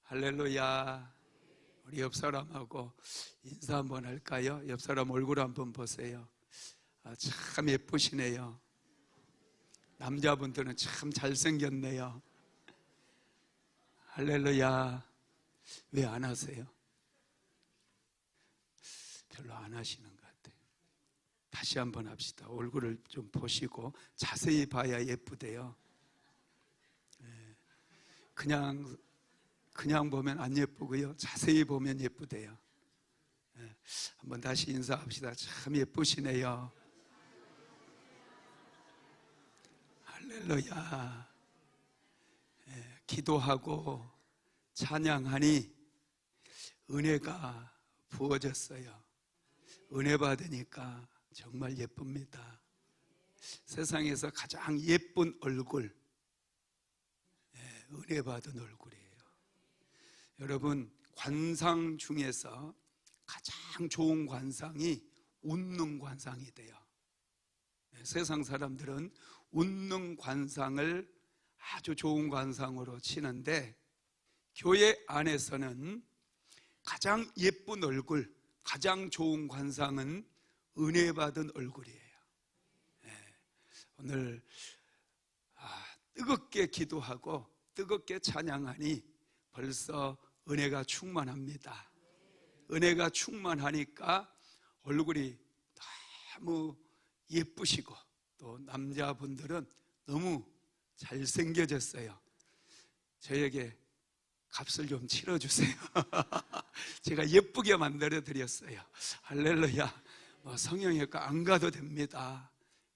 할렐루야. 우리 옆 사람하고 인사 한번 할까요? 옆 사람 얼굴 한번 보세요. 참 예쁘시네요. 남자분들은 참 잘생겼네요. 할렐루야. 왜 안 하세요? 별로 안 하시는 것 같아요. 다시 한번 합시다. 얼굴을 좀 보시고 자세히 봐야 예쁘대요. 그냥 보면 안 예쁘고요, 자세히 보면 예쁘대요. 한번 다시 인사합시다. 참 예쁘시네요. 할렐루야. 기도하고 찬양하니 은혜가 부어졌어요. 은혜 받으니까 정말 예쁩니다. 세상에서 가장 예쁜 얼굴, 은혜 받은 얼굴이에요. 여러분, 관상 중에서 가장 좋은 관상이 웃는 관상이 돼요. 세상 사람들은 웃는 관상을 아주 좋은 관상으로 치는데, 교회 안에서는 가장 예쁜 얼굴, 가장 좋은 관상은 은혜 받은 얼굴이에요. 오늘 뜨겁게 기도하고 뜨겁게 찬양하니 벌써 은혜가 충만합니다. 은혜가 충만하니까 얼굴이 너무 예쁘시고, 또 남자분들은 너무 잘생겨졌어요. 저에게 값을 좀 치러주세요. 제가 예쁘게 만들어 드렸어요. 할렐루야. 성형외과 안 가도 됩니다.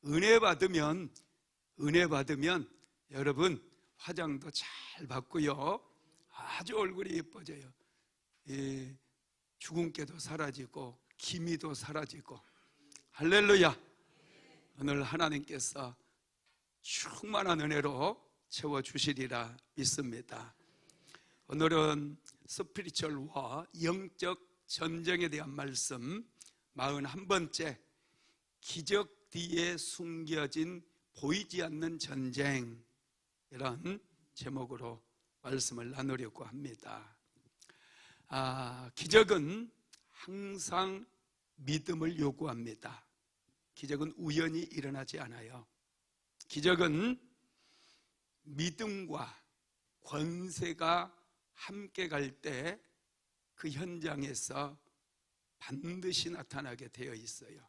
은혜 받으면 여러분 화장도 잘 받고요, 아주 얼굴이 예뻐져요. 주근깨도 사라지고 기미도 사라지고. 할렐루야. 오늘 하나님께서 충만한 은혜로 채워주시리라 믿습니다. 오늘은 스피리추얼와 영적 전쟁에 대한 말씀 41번째, 기적 뒤에 숨겨진 보이지 않는 전쟁, 이런 제목으로 말씀을 나누려고 합니다. 기적은 항상 믿음을 요구합니다. 기적은 우연히 일어나지 않아요. 기적은 믿음과 권세가 함께 갈 때 그 현장에서 반드시 나타나게 되어 있어요.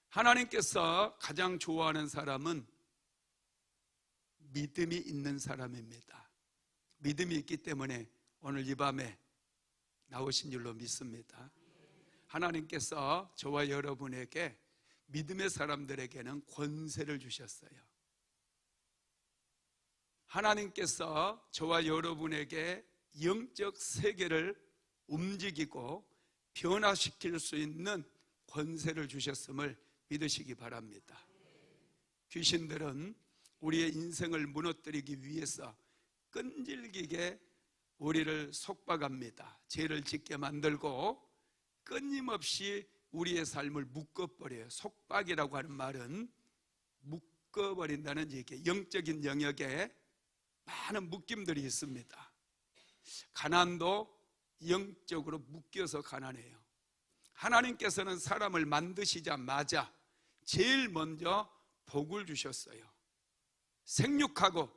하나님께서 가장 좋아하는 사람은 믿음이 있는 사람입니다. 믿음이 있기 때문에 오늘 이 밤에 나오신 줄로 믿습니다. 하나님께서 저와 여러분에게, 믿음의 사람들에게는 권세를 주셨어요. 하나님께서 저와 여러분에게 영적 세계를 움직이고 변화시킬 수 있는 권세를 주셨음을 믿으시기 바랍니다. 귀신들은 우리의 인생을 무너뜨리기 위해서 끈질기게 우리를 속박합니다. 죄를 짓게 만들고 끊임없이 우리의 삶을 묶어버려요. 속박이라고 하는 말은 묶어버린다는 얘기예요. 영적인 영역에 많은 묶임들이 있습니다. 가난도 영적으로 묶여서 가난해요. 하나님께서는 사람을 만드시자마자 제일 먼저 복을 주셨어요. 생육하고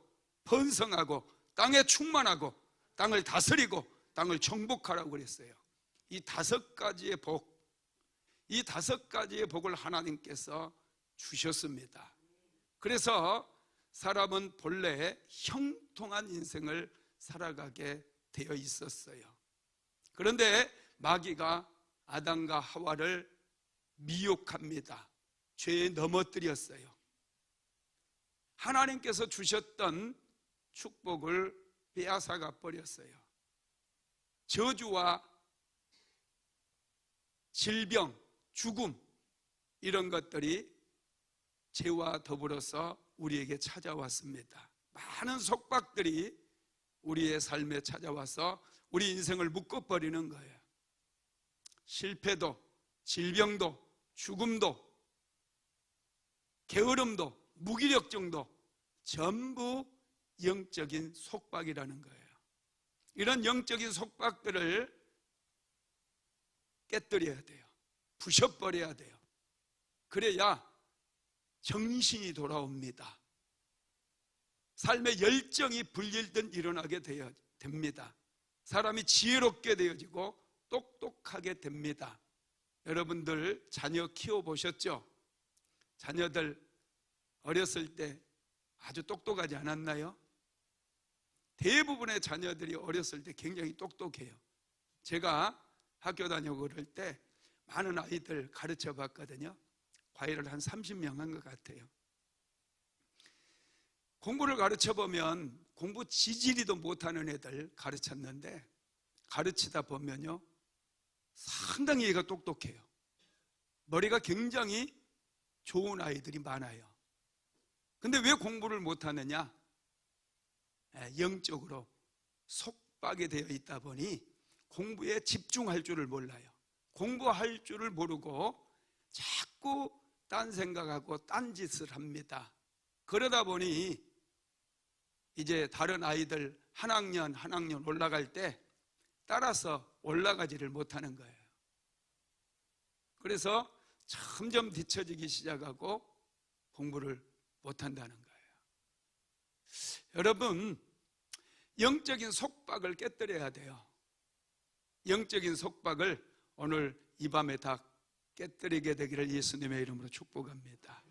번성하고 땅에 충만하고 땅을 다스리고 땅을 정복하라고 그랬어요. 이 5가지의 복, 이 5가지의 복을 하나님께서 주셨습니다. 그래서 사람은 본래 형통한 인생을 살아가게 되어 있었어요. 그런데 마귀가 아담과 하와를 미혹합니다. 죄에 넘어뜨렸어요. 하나님께서 주셨던 축복을 빼앗아가 버렸어요. 저주와 질병, 죽음, 이런 것들이 죄와 더불어서 우리에게 찾아왔습니다. 많은 속박들이 우리의 삶에 찾아와서 우리 인생을 묶어버리는 거예요. 실패도, 질병도, 죽음도, 게으름도, 무기력증도 전부 영적인 속박이라는 거예요. 이런 영적인 속박들을 깨뜨려야 돼요. 부셔버려야 돼요. 그래야 정신이 돌아옵니다. 삶의 열정이 불릴듯 일어나게 됩니다. 사람이 지혜롭게 되어지고 똑똑하게 됩니다. 여러분들 자녀 키워보셨죠? 자녀들 어렸을 때 아주 똑똑하지 않았나요? 대부분의 자녀들이 어렸을 때 굉장히 똑똑해요. 제가 학교 다니고 그럴 때 많은 아이들 가르쳐 봤거든요. 과외를 한 30명 한 것 같아요. 공부를 가르쳐 보면 공부 지지리도 못하는 애들 가르쳤는데, 가르치다 보면요 상당히 얘가 똑똑해요. 머리가 굉장히 좋은 아이들이 많아요. 근데 왜 공부를 못하느냐? 영적으로 속박이 되어 있다 보니 공부에 집중할 줄을 몰라요. 공부할 줄을 모르고 자꾸 딴 생각하고 딴 짓을 합니다. 그러다 보니 이제 다른 아이들 한 학년 올라갈 때 따라서 올라가지를 못하는 거예요. 그래서 점점 뒤처지기 시작하고 공부를 못한다는 거예요. 여러분, 영적인 속박을 깨뜨려야 돼요. 영적인 속박을 오늘 이 밤에 다 깨뜨리게 되기를 예수님의 이름으로 축복합니다.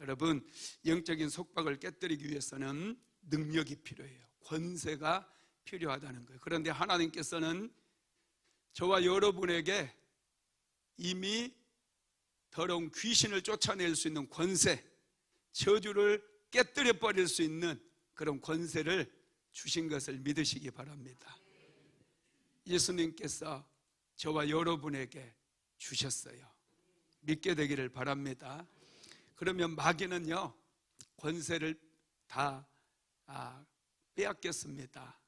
여러분, 영적인 속박을 깨뜨리기 위해서는 능력이 필요해요. 권세가 필요하다는 거예요. 그런데 하나님께서는 저와 여러분에게 이미 더러운 귀신을 쫓아낼 수 있는 권세, 저주를 깨뜨려 버릴 수 있는 그런 권세를 주신 것을 믿으시기 바랍니다. 예수님께서 저와 여러분에게 주셨어요. 믿게 되기를 바랍니다. 그러면 마귀는요 권세를 다 빼앗겼습니다.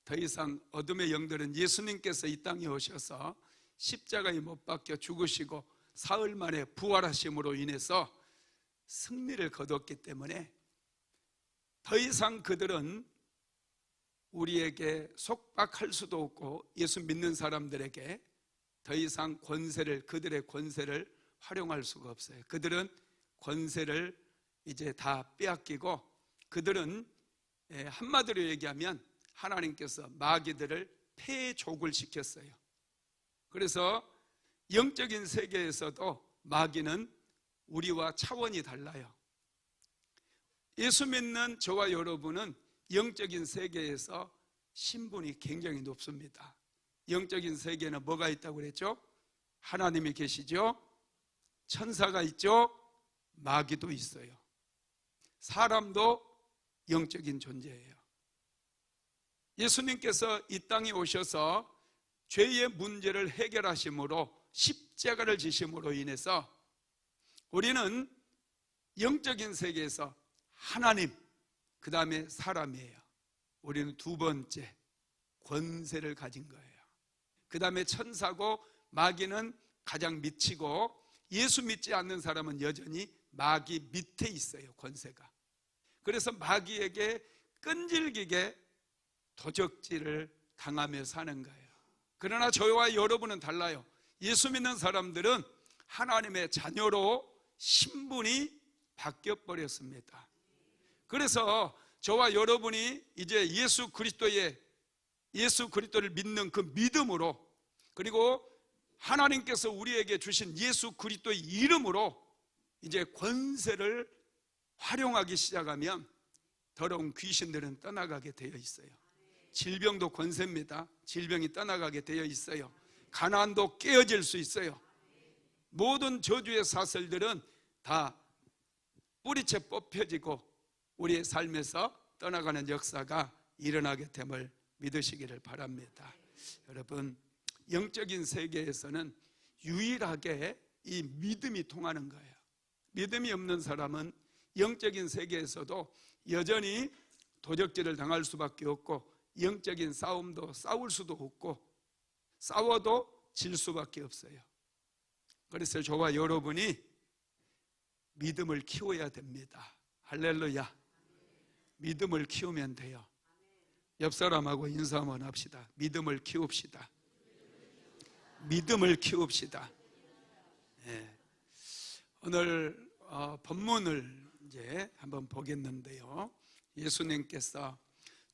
더 이상 어둠의 영들은 예수님께서 이 땅에 오셔서 십자가에 못 박혀 죽으시고 사흘 만에 부활하심으로 인해서 승리를 거뒀기 때문에 더 이상 그들은 우리에게 속박할 수도 없고 예수 믿는 사람들에게 더 이상 그들의 권세를 활용할 수가 없어요. 그들은 권세를 이제 다 빼앗기고 그들은 한마디로 얘기하면 하나님께서 마귀들을 패족을 시켰어요. 그래서 영적인 세계에서도 마귀는 우리와 차원이 달라요. 예수 믿는 저와 여러분은 영적인 세계에서 신분이 굉장히 높습니다. 영적인 세계에는 뭐가 있다고 그랬죠? 하나님이 계시죠? 천사가 있죠? 마귀도 있어요. 사람도 영적인 존재예요. 예수님께서 이 땅에 오셔서 죄의 문제를 해결하심으로 십자가를 지심으로 인해서 우리는 영적인 세계에서 하나님, 그 다음에 사람이에요. 우리는 두 번째 권세를 가진 거예요. 그 다음에 천사고 마귀는 가장 미치고 예수 믿지 않는 사람은 여전히 마귀 밑에 있어요. 권세가. 그래서 마귀에게 끈질기게 도적질을 당하며 사는 거예요. 그러나 저와 여러분은 달라요. 예수 믿는 사람들은 하나님의 자녀로 신분이 바뀌어버렸습니다. 그래서 저와 여러분이 이제 예수 그리스도를 믿는 그 믿음으로, 그리고 하나님께서 우리에게 주신 예수 그리스도의 이름으로 이제 권세를 활용하기 시작하면 더러운 귀신들은 떠나가게 되어 있어요. 질병도 권세입니다. 질병이 떠나가게 되어 있어요. 가난도 깨어질 수 있어요. 모든 저주의 사슬들은 다 뿌리채 뽑혀지고 우리의 삶에서 떠나가는 역사가 일어나게 됨을 믿으시기를 바랍니다. 여러분, 영적인 세계에서는 유일하게 이 믿음이 통하는 거예요. 믿음이 없는 사람은 영적인 세계에서도 여전히 도적질을 당할 수밖에 없고 영적인 싸움도 싸울 수도 없고 싸워도 질 수밖에 없어요. 그래서 저와 여러분이 믿음을 키워야 됩니다. 할렐루야. 믿음을 키우면 돼요. 옆 사람하고 인사 한번 합시다. 믿음을 키웁시다. 믿음을 키웁시다. 예. 오늘 본문을 이제 한번 보겠는데요. 예수님께서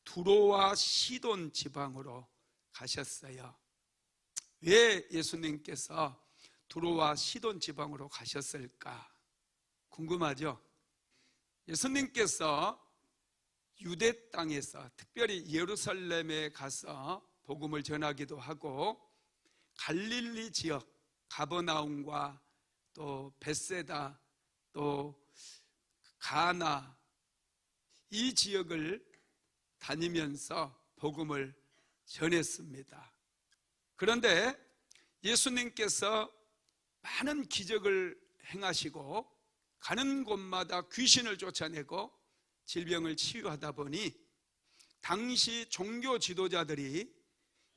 두로와 시돈 지방으로 가셨어요. 왜 예수님께서 두로와 시돈 지방으로 가셨을까? 궁금하죠? 예수님께서 유대 땅에서 특별히 예루살렘에 가서 복음을 전하기도 하고 갈릴리 지역 가버나움과 또 벳세다 또 가나 이 지역을 다니면서 복음을 전했습니다. 그런데 예수님께서 많은 기적을 행하시고 가는 곳마다 귀신을 쫓아내고 질병을 치유하다 보니 당시 종교 지도자들이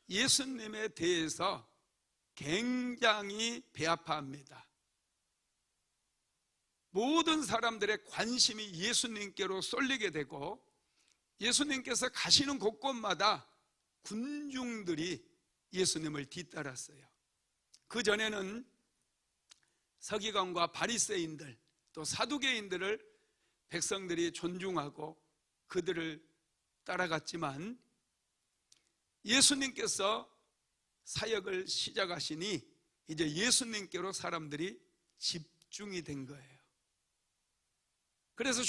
예수님에 대해서 굉장히 배아파합니다. 모든 사람들의 관심이 예수님께로 쏠리게 되고 예수님께서 가시는 곳곳마다 군중들이 예수님을 뒤따랐어요. 그 전에는 서기관과 바리새인들 또 사두개인들을 백성들이 존중하고 그들을 따라갔지만 예수님께서 사역을 시작하시니 이제 예수님께로 사람들이 집중이 된 거예요. 그래서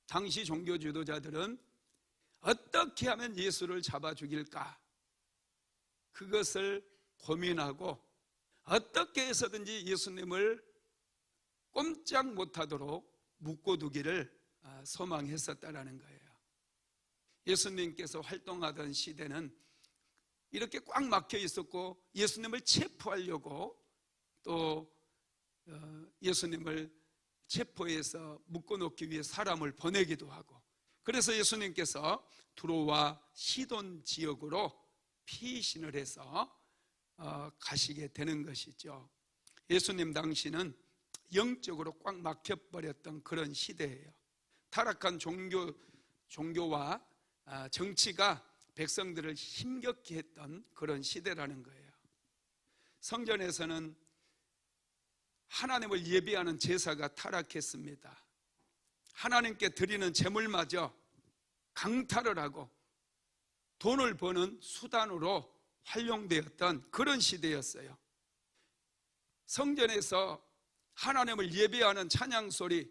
당시 종교 지도자들은 어떻게 하면 예수를 잡아 죽일까? 그것을 고민하고 어떻게 해서든지 예수님을 꼼짝 못하도록 묶어두기를 소망했었다라는 거예요. 예수님께서 활동하던 시대는 이렇게 꽉 막혀 있었고 예수님을 체포하려고 또 예수님을 체포해서 묶어놓기 위해 사람을 보내기도 하고 그래서 예수님께서 두로와 시돈 지역으로 피신을 해서 가시게 되는 것이죠. 예수님 당시는 영적으로 꽉 막혀버렸던 그런 시대예요. 타락한 종교와 정치가 백성들을 힘겹게 했던 그런 시대라는 거예요. 성전에서는 하나님을 예배하는 제사가 타락했습니다. 하나님께 드리는 제물마저 강탈을 하고 돈을 버는 수단으로 활용되었던 그런 시대였어요. 성전에서 하나님을 예배하는 찬양 소리,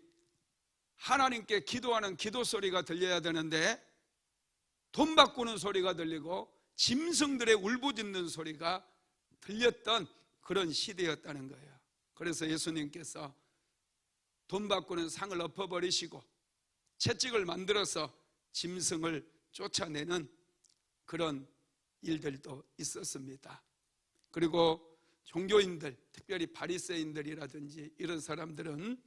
하나님께 기도하는 기도 소리가 들려야 되는데 돈 바꾸는 소리가 들리고 짐승들의 울부짖는 소리가 들렸던 그런 시대였다는 거예요. 그래서 예수님께서 돈 바꾸는 상을 엎어버리시고 채찍을 만들어서 짐승을 쫓아내는 그런 일들도 있었습니다. 그리고 종교인들, 특별히 바리새인들이라든지 이런 사람들은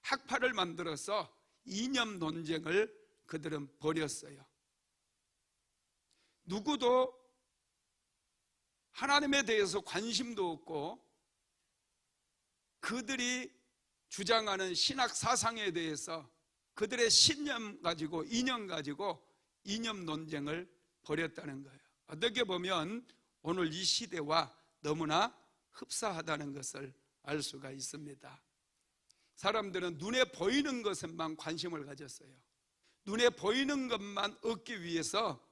학파를 만들어서 이념 논쟁을 그들은 벌였어요. 누구도 하나님에 대해서 관심도 없고 그들이 주장하는 신학 사상에 대해서 그들의 신념 가지고 이념 가지고 이념 논쟁을 벌였다는 거예요. 어떻게 보면 오늘 이 시대와 너무나 흡사하다는 것을 알 수가 있습니다. 사람들은 눈에 보이는 것에만 관심을 가졌어요. 눈에 보이는 것만 얻기 위해서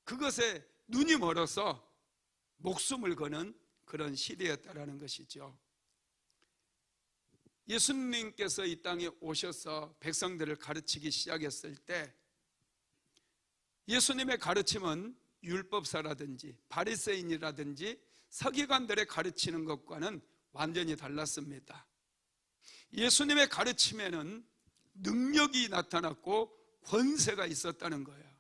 그것에 눈이 멀어서 목숨을 거는 그런 시대였다라는 것이죠. 예수님께서 이 땅에 오셔서 백성들을 가르치기 시작했을 때 예수님의 가르침은 율법사라든지 바리새인이라든지 서기관들의 가르치는 것과는 완전히 달랐습니다. 예수님의 가르침에는 능력이 나타났고 권세가 있었다는 거예요.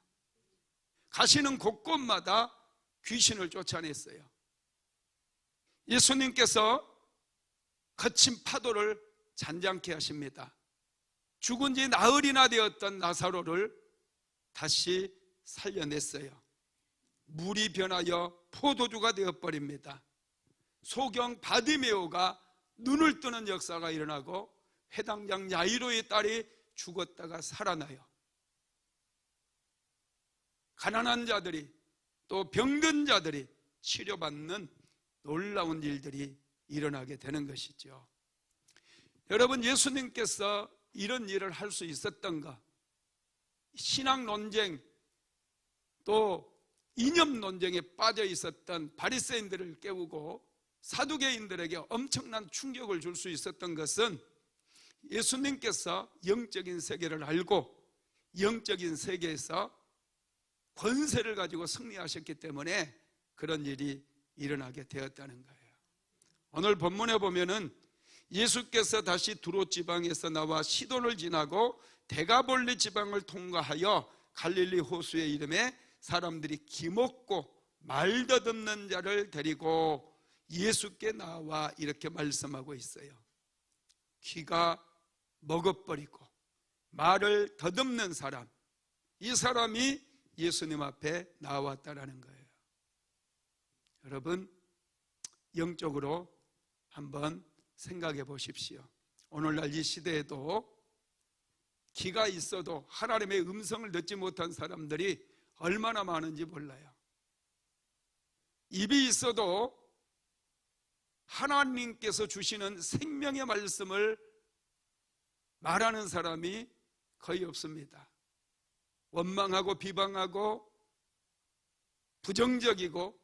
가시는 곳곳마다 귀신을 쫓아냈어요. 예수님께서 거친 파도를 잔잔케 하십니다. 죽은 지 나흘이나 되었던 나사로를 다시 살려냈어요. 물이 변하여 포도주가 되어버립니다. 소경 바디메오가 눈을 뜨는 역사가 일어나고 회당장 야이로의 딸이 죽었다가 살아나요. 가난한 자들이 또 병든 자들이 치료받는 놀라운 일들이 일어나게 되는 것이죠. 여러분, 예수님께서 이런 일을 할 수 있었던가? 신학 논쟁 또 이념 논쟁에 빠져 있었던 바리새인들을 깨우고 사두개인들에게 엄청난 충격을 줄 수 있었던 것은 예수님께서 영적인 세계를 알고 영적인 세계에서 권세를 가지고 승리하셨기 때문에 그런 일이 일어나게 되었다는 거예요. 오늘 본문에 보면은 예수께서 다시 두로 지방에서 나와 시돈을 지나고 데가볼리 지방을 통과하여 갈릴리 호수에 이름에 사람들이 기먹고 말 더듬는 자를 데리고 예수께 나와 이렇게 말씀하고 있어요. 귀가 먹어버리고 말을 더듬는 사람, 이 사람이 예수님 앞에 나왔다라는 거예요. 여러분, 영적으로 한번 생각해 보십시오. 오늘날 이 시대에도 귀가 있어도 하나님의 음성을 듣지 못한 사람들이 얼마나 많은지 몰라요. 입이 있어도 하나님께서 주시는 생명의 말씀을 말하는 사람이 거의 없습니다. 원망하고 비방하고 부정적이고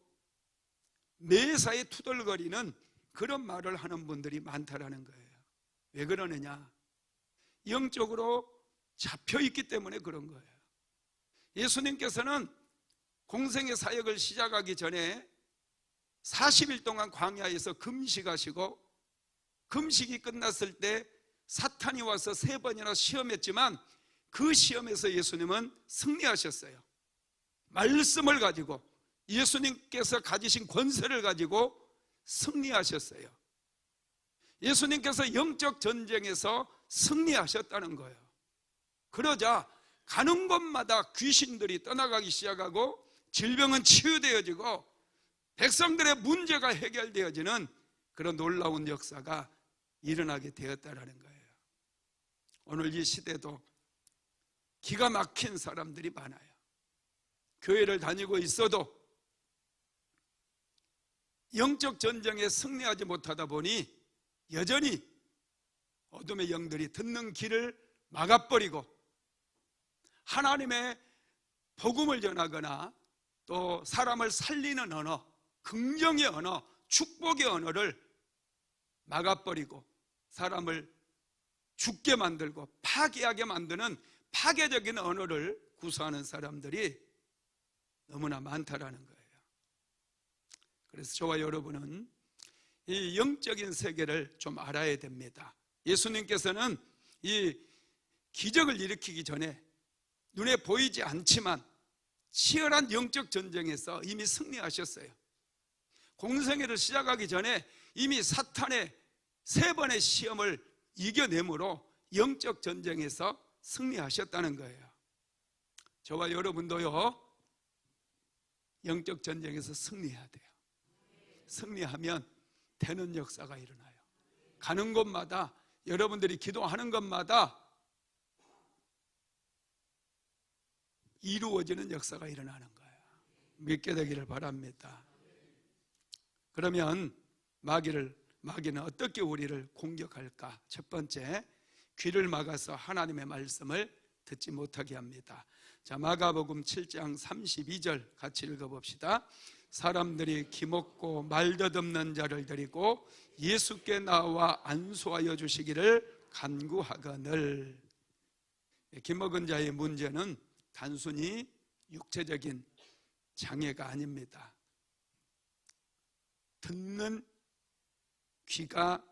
매사에 투덜거리는 그런 말을 하는 분들이 많다라는 거예요. 왜 그러느냐? 영적으로 잡혀있기 때문에 그런 거예요. 예수님께서는 공생의 사역을 시작하기 전에 40일 동안 광야에서 금식하시고, 금식이 끝났을 때 사탄이 와서 3번이나 시험했지만 그 시험에서 예수님은 승리하셨어요. 말씀을 가지고, 예수님께서 가지신 권세를 가지고 승리하셨어요. 예수님께서 영적 전쟁에서 승리하셨다는 거예요. 그러자 가는 곳마다 귀신들이 떠나가기 시작하고 질병은 치유되어지고 백성들의 문제가 해결되어지는 그런 놀라운 역사가 일어나게 되었다는 거예요. 오늘 이 시대도 기가 막힌 사람들이 많아요. 교회를 다니고 있어도 영적 전쟁에 승리하지 못하다 보니 여전히 어둠의 영들이 듣는 길을 막아버리고 하나님의 복음을 전하거나 또 사람을 살리는 언어, 긍정의 언어, 축복의 언어를 막아버리고 사람을 죽게 만들고 파괴하게 만드는 파괴적인 언어를 구사하는 사람들이 너무나 많다라는 거예요. 그래서 저와 여러분은 이 영적인 세계를 좀 알아야 됩니다. 예수님께서는 이 기적을 일으키기 전에 눈에 보이지 않지만 치열한 영적 전쟁에서 이미 승리하셨어요. 공생애를 시작하기 전에 이미 사탄의 3번의 시험을 이겨내므로 영적 전쟁에서 승리하셨다는 거예요. 저와 여러분도요, 영적 전쟁에서 승리해야 돼요. 승리하면 되는 역사가 일어나요. 가는 곳마다, 여러분들이 기도하는 것마다 이루어지는 역사가 일어나는 거예요. 믿게 되기를 바랍니다. 그러면 마귀는 어떻게 우리를 공격할까? 첫 번째, 귀를 막아서 하나님의 말씀을 듣지 못하게 합니다. 자, 마가복음 7장 32절 같이 읽어봅시다. 사람들이 기먹고 말 더듬는 자를 데리고 예수께 나와 안수하여 주시기를 간구하거늘. 기먹은 자의 문제는 단순히 육체적인 장애가 아닙니다. 듣는 귀가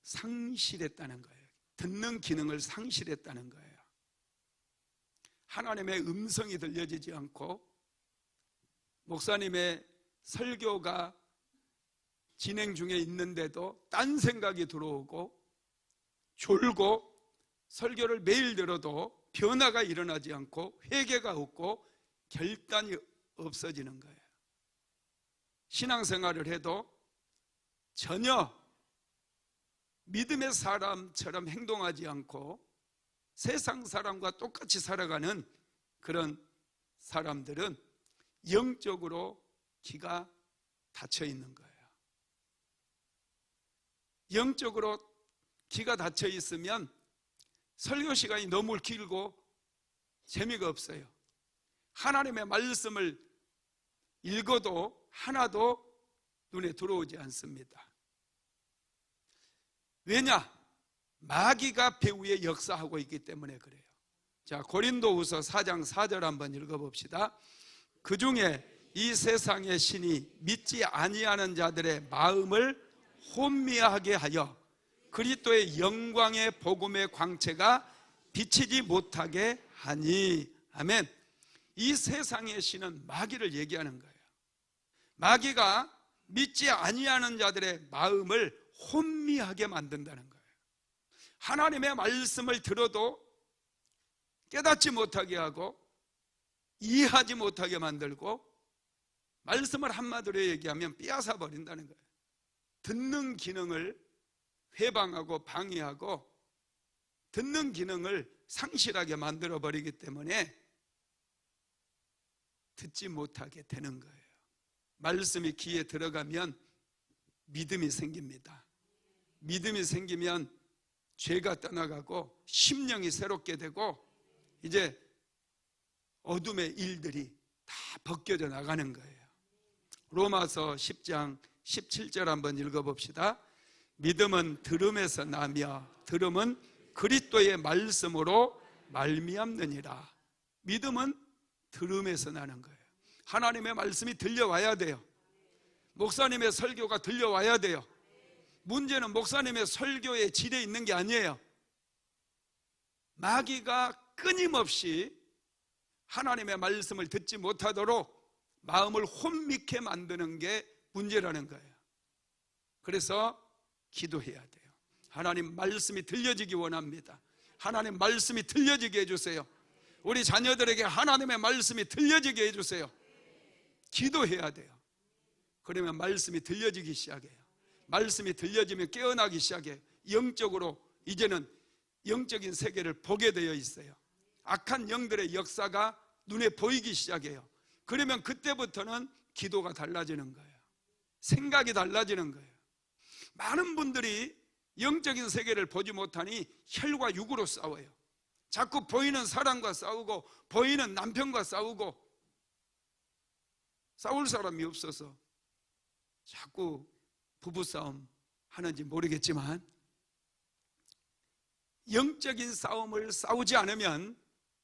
상실했다는 거예요. 듣는 기능을 상실했다는 거예요. 하나님의 음성이 들려지지 않고 목사님의 설교가 진행 중에 있는데도 딴 생각이 들어오고 졸고 설교를 매일 들어도 변화가 일어나지 않고 회개가 없고 결단이 없어지는 거예요. 신앙생활을 해도 전혀 믿음의 사람처럼 행동하지 않고 세상 사람과 똑같이 살아가는 그런 사람들은 영적으로 기가 닫혀 있는 거예요. 영적으로 기가 닫혀 있으면 설교 시간이 너무 길고 재미가 없어요. 하나님의 말씀을 읽어도 하나도 눈에 들어오지 않습니다. 왜냐? 마귀가 배후에 역사하고 있기 때문에 그래요. 자, 고린도후서 4장 4절 한번 읽어봅시다. 그 중에 이 세상의 신이 믿지 아니하는 자들의 마음을 혼미하게 하여 그리스도의 영광의 복음의 광채가 비치지 못하게 하니. 아멘. 이 세상의 신은 마귀를 얘기하는 거예요. 마귀가 믿지 아니하는 자들의 마음을 혼미하게 만든다는 거예요. 하나님의 말씀을 들어도 깨닫지 못하게 하고 이해하지 못하게 만들고, 말씀을 한마디로 얘기하면 빼앗아 버린다는 거예요. 듣는 기능을 회방하고 방해하고 듣는 기능을 상실하게 만들어 버리기 때문에 듣지 못하게 되는 거예요. 말씀이 귀에 들어가면 믿음이 생깁니다. 믿음이 생기면 죄가 떠나가고 심령이 새롭게 되고 이제 어둠의 일들이 다 벗겨져 나가는 거예요. 로마서 10장 17절 한번 읽어봅시다. 믿음은 들음에서 나며 들음은 그리스도의 말씀으로 말미암느니라. 믿음은 들음에서 나는 거예요. 하나님의 말씀이 들려와야 돼요. 목사님의 설교가 들려와야 돼요. 문제는 목사님의 설교의 질에 있는 게 아니에요. 마귀가 끊임없이 하나님의 말씀을 듣지 못하도록 마음을 혼미케 만드는 게 문제라는 거예요. 그래서 기도해야 돼요. 하나님 말씀이 들려지기 원합니다. 하나님 말씀이 들려지게 해주세요. 우리 자녀들에게 하나님의 말씀이 들려지게 해주세요. 기도해야 돼요. 그러면 말씀이 들려지기 시작해요. 말씀이 들려지면 깨어나기 시작해요. 영적으로 이제는 영적인 세계를 보게 되어 있어요. 악한 영들의 역사가 눈에 보이기 시작해요. 그러면 그때부터는 기도가 달라지는 거예요. 생각이 달라지는 거예요. 많은 분들이 영적인 세계를 보지 못하니 혈과 육으로 싸워요. 자꾸 보이는 사람과 싸우고 보이는 남편과 싸우고, 싸울 사람이 없어서 자꾸 부부싸움 하는지 모르겠지만 영적인 싸움을 싸우지 않으면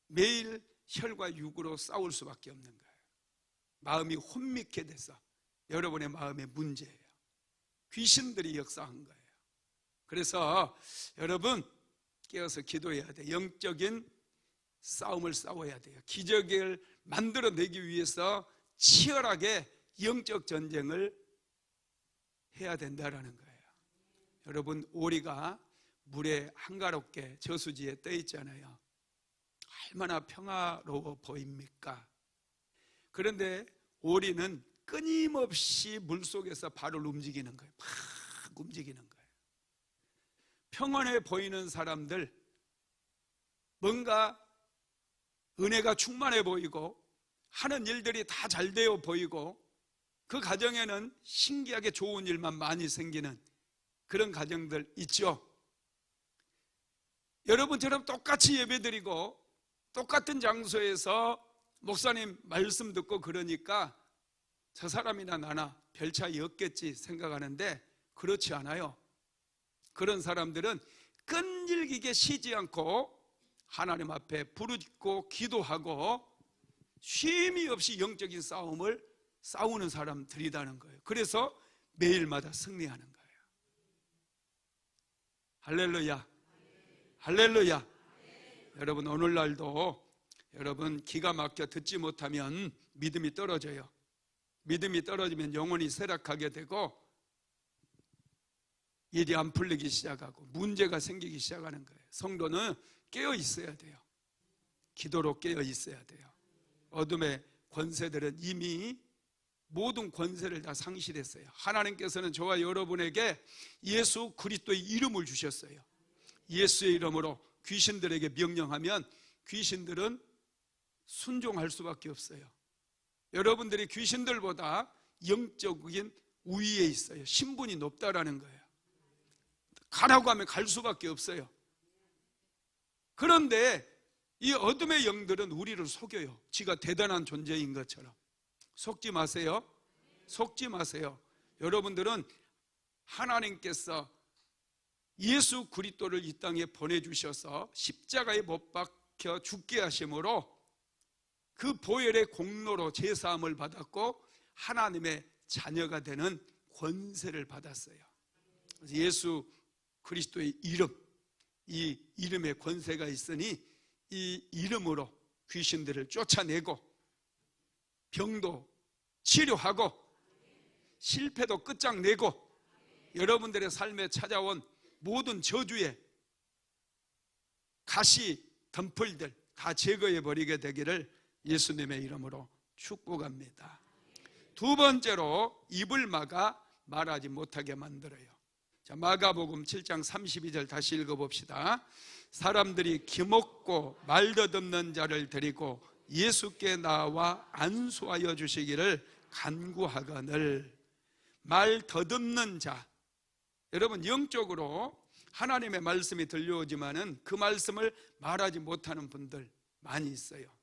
매일 혈과 육으로 싸울 수밖에 없는 거예요. 마음이 혼미케 돼서 여러분의 마음의 문제예요. 귀신들이 역사한 거예요. 그래서 여러분 깨어서 기도해야 돼요. 영적인 싸움을 싸워야 돼요. 기적을 만들어내기 위해서 치열하게 영적 전쟁을 해야 된다라는 거예요. 여러분, 오리가 물에 한가롭게 저수지에 떠 있잖아요. 얼마나 평화로워 보입니까? 그런데 오리는 끊임없이 물속에서 발을 움직이는 거예요. 막 움직이는 거예요. 평온해 보이는 사람들, 뭔가 은혜가 충만해 보이고 하는 일들이 다 잘 되어 보이고 그 가정에는 신기하게 좋은 일만 많이 생기는 그런 가정들 있죠. 여러분처럼 똑같이 예배드리고 똑같은 장소에서 목사님 말씀 듣고 그러니까 저 사람이나 나나 별 차이 없겠지 생각하는데 그렇지 않아요. 그런 사람들은 끈질기게 쉬지 않고 하나님 앞에 부르짖고 기도하고 쉼이 없이 영적인 싸움을 싸우는 사람들이라는 거예요. 그래서 매일마다 승리하는 거예요. 할렐루야, 할렐루야. 여러분, 오늘날도 여러분 기가 막혀 듣지 못하면 믿음이 떨어져요. 믿음이 떨어지면 영혼이 쇠락하게 되고 일이 안 풀리기 시작하고 문제가 생기기 시작하는 거예요. 성도는 깨어 있어야 돼요. 기도로 깨어 있어야 돼요. 어둠의 권세들은 이미 모든 권세를 다 상실했어요. 하나님께서는 저와 여러분에게 예수 그리스도의 이름을 주셨어요. 예수의 이름으로 귀신들에게 명령하면 귀신들은 순종할 수밖에 없어요. 여러분들이 귀신들보다 영적인 우위에 있어요. 신분이 높다라는 거예요. 가라고 하면 갈 수밖에 없어요. 그런데 이 어둠의 영들은 우리를 속여요. 지가 대단한 존재인 것처럼. 속지 마세요. 속지 마세요. 여러분들은 하나님께서 예수 그리스도를 이 땅에 보내주셔서 십자가에 못 박혀 죽게 하심으로 그 보혈의 공로로 제사함을 받았고 하나님의 자녀가 되는 권세를 받았어요. 그래서 예수 그리스도의 이름, 이 이름에 권세가 있으니 이 이름으로 귀신들을 쫓아내고 병도 치료하고 실패도 끝장내고 여러분들의 삶에 찾아온 모든 저주의 가시 덤불들 다 제거해 버리게 되기를 예수님의 이름으로 축복합니다. 두 번째로 입을 막아 말하지 못하게 만들어요. 자, 마가복음 7장 32절 다시 읽어봅시다. 사람들이 기먹고 말 더듬는 자를 데리고 예수께 나와 안수하여 주시기를 간구하거늘. 말 더듬는 자, 여러분 영적으로 하나님의 말씀이 들려오지만은 그 말씀을 말하지 못하는 분들 많이 있어요.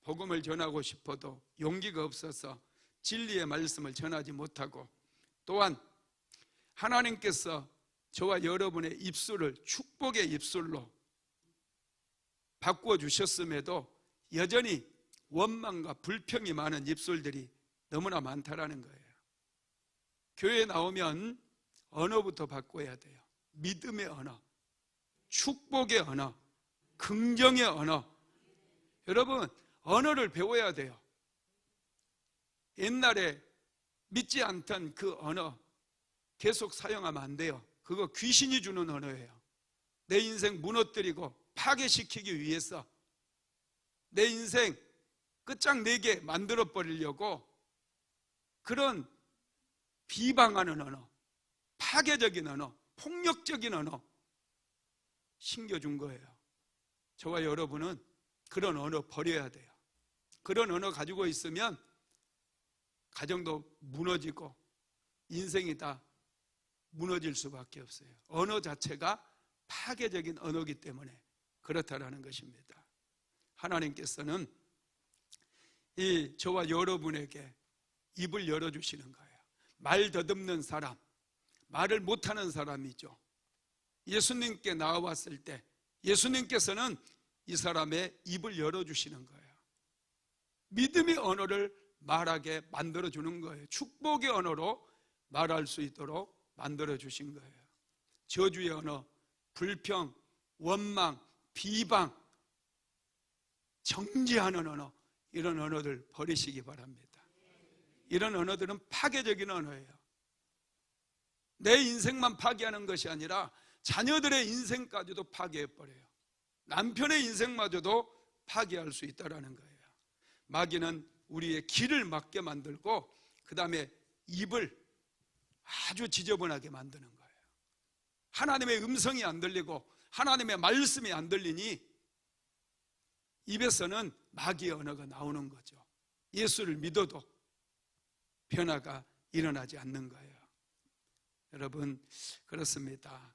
복음을 전하고 싶어도 용기가 없어서 진리의 말씀을 전하지 못하고, 또한 하나님께서 저와 여러분의 입술을 축복의 입술로 바꾸어 주셨음에도 여전히 원망과 불평이 많은 입술들이 너무나 많다라는 거예요. 교회에 나오면 언어부터 바꿔야 돼요. 믿음의 언어, 축복의 언어, 긍정의 언어. 여러분, 언어를 배워야 돼요. 옛날에 믿지 않던 그 언어 계속 사용하면 안 돼요. 그거 귀신이 주는 언어예요. 내 인생 무너뜨리고 파괴시키기 위해서 내 인생 끝장내게 만들어버리려고 그런 비방하는 언어, 파괴적인 언어, 폭력적인 언어 심겨준 거예요. 저와 여러분은 그런 언어 버려야 돼요. 그런 언어 가지고 있으면 가정도 무너지고 인생이 다 무너질 수밖에 없어요. 언어 자체가 파괴적인 언어이기 때문에 그렇다라는 것입니다. 하나님께서는 이 저와 여러분에게 입을 열어주시는 거예요. 말 더듬는 사람, 말을 못하는 사람이죠. 예수님께 나와왔을 때 예수님께서는 이 사람의 입을 열어주시는 거예요. 믿음의 언어를 말하게 만들어주는 거예요. 축복의 언어로 말할 수 있도록 만들어주신 거예요. 저주의 언어, 불평, 원망, 비방, 정죄하는 언어, 이런 언어들 버리시기 바랍니다. 이런 언어들은 파괴적인 언어예요. 내 인생만 파괴하는 것이 아니라 자녀들의 인생까지도 파괴해버려요. 남편의 인생마저도 파괴할 수 있다는 거예요. 마귀는 우리의 길을 막게 만들고 그 다음에 입을 아주 지저분하게 만드는 거예요. 하나님의 음성이 안 들리고 하나님의 말씀이 안 들리니 입에서는 마귀의 언어가 나오는 거죠. 예수를 믿어도 변화가 일어나지 않는 거예요. 여러분, 그렇습니다.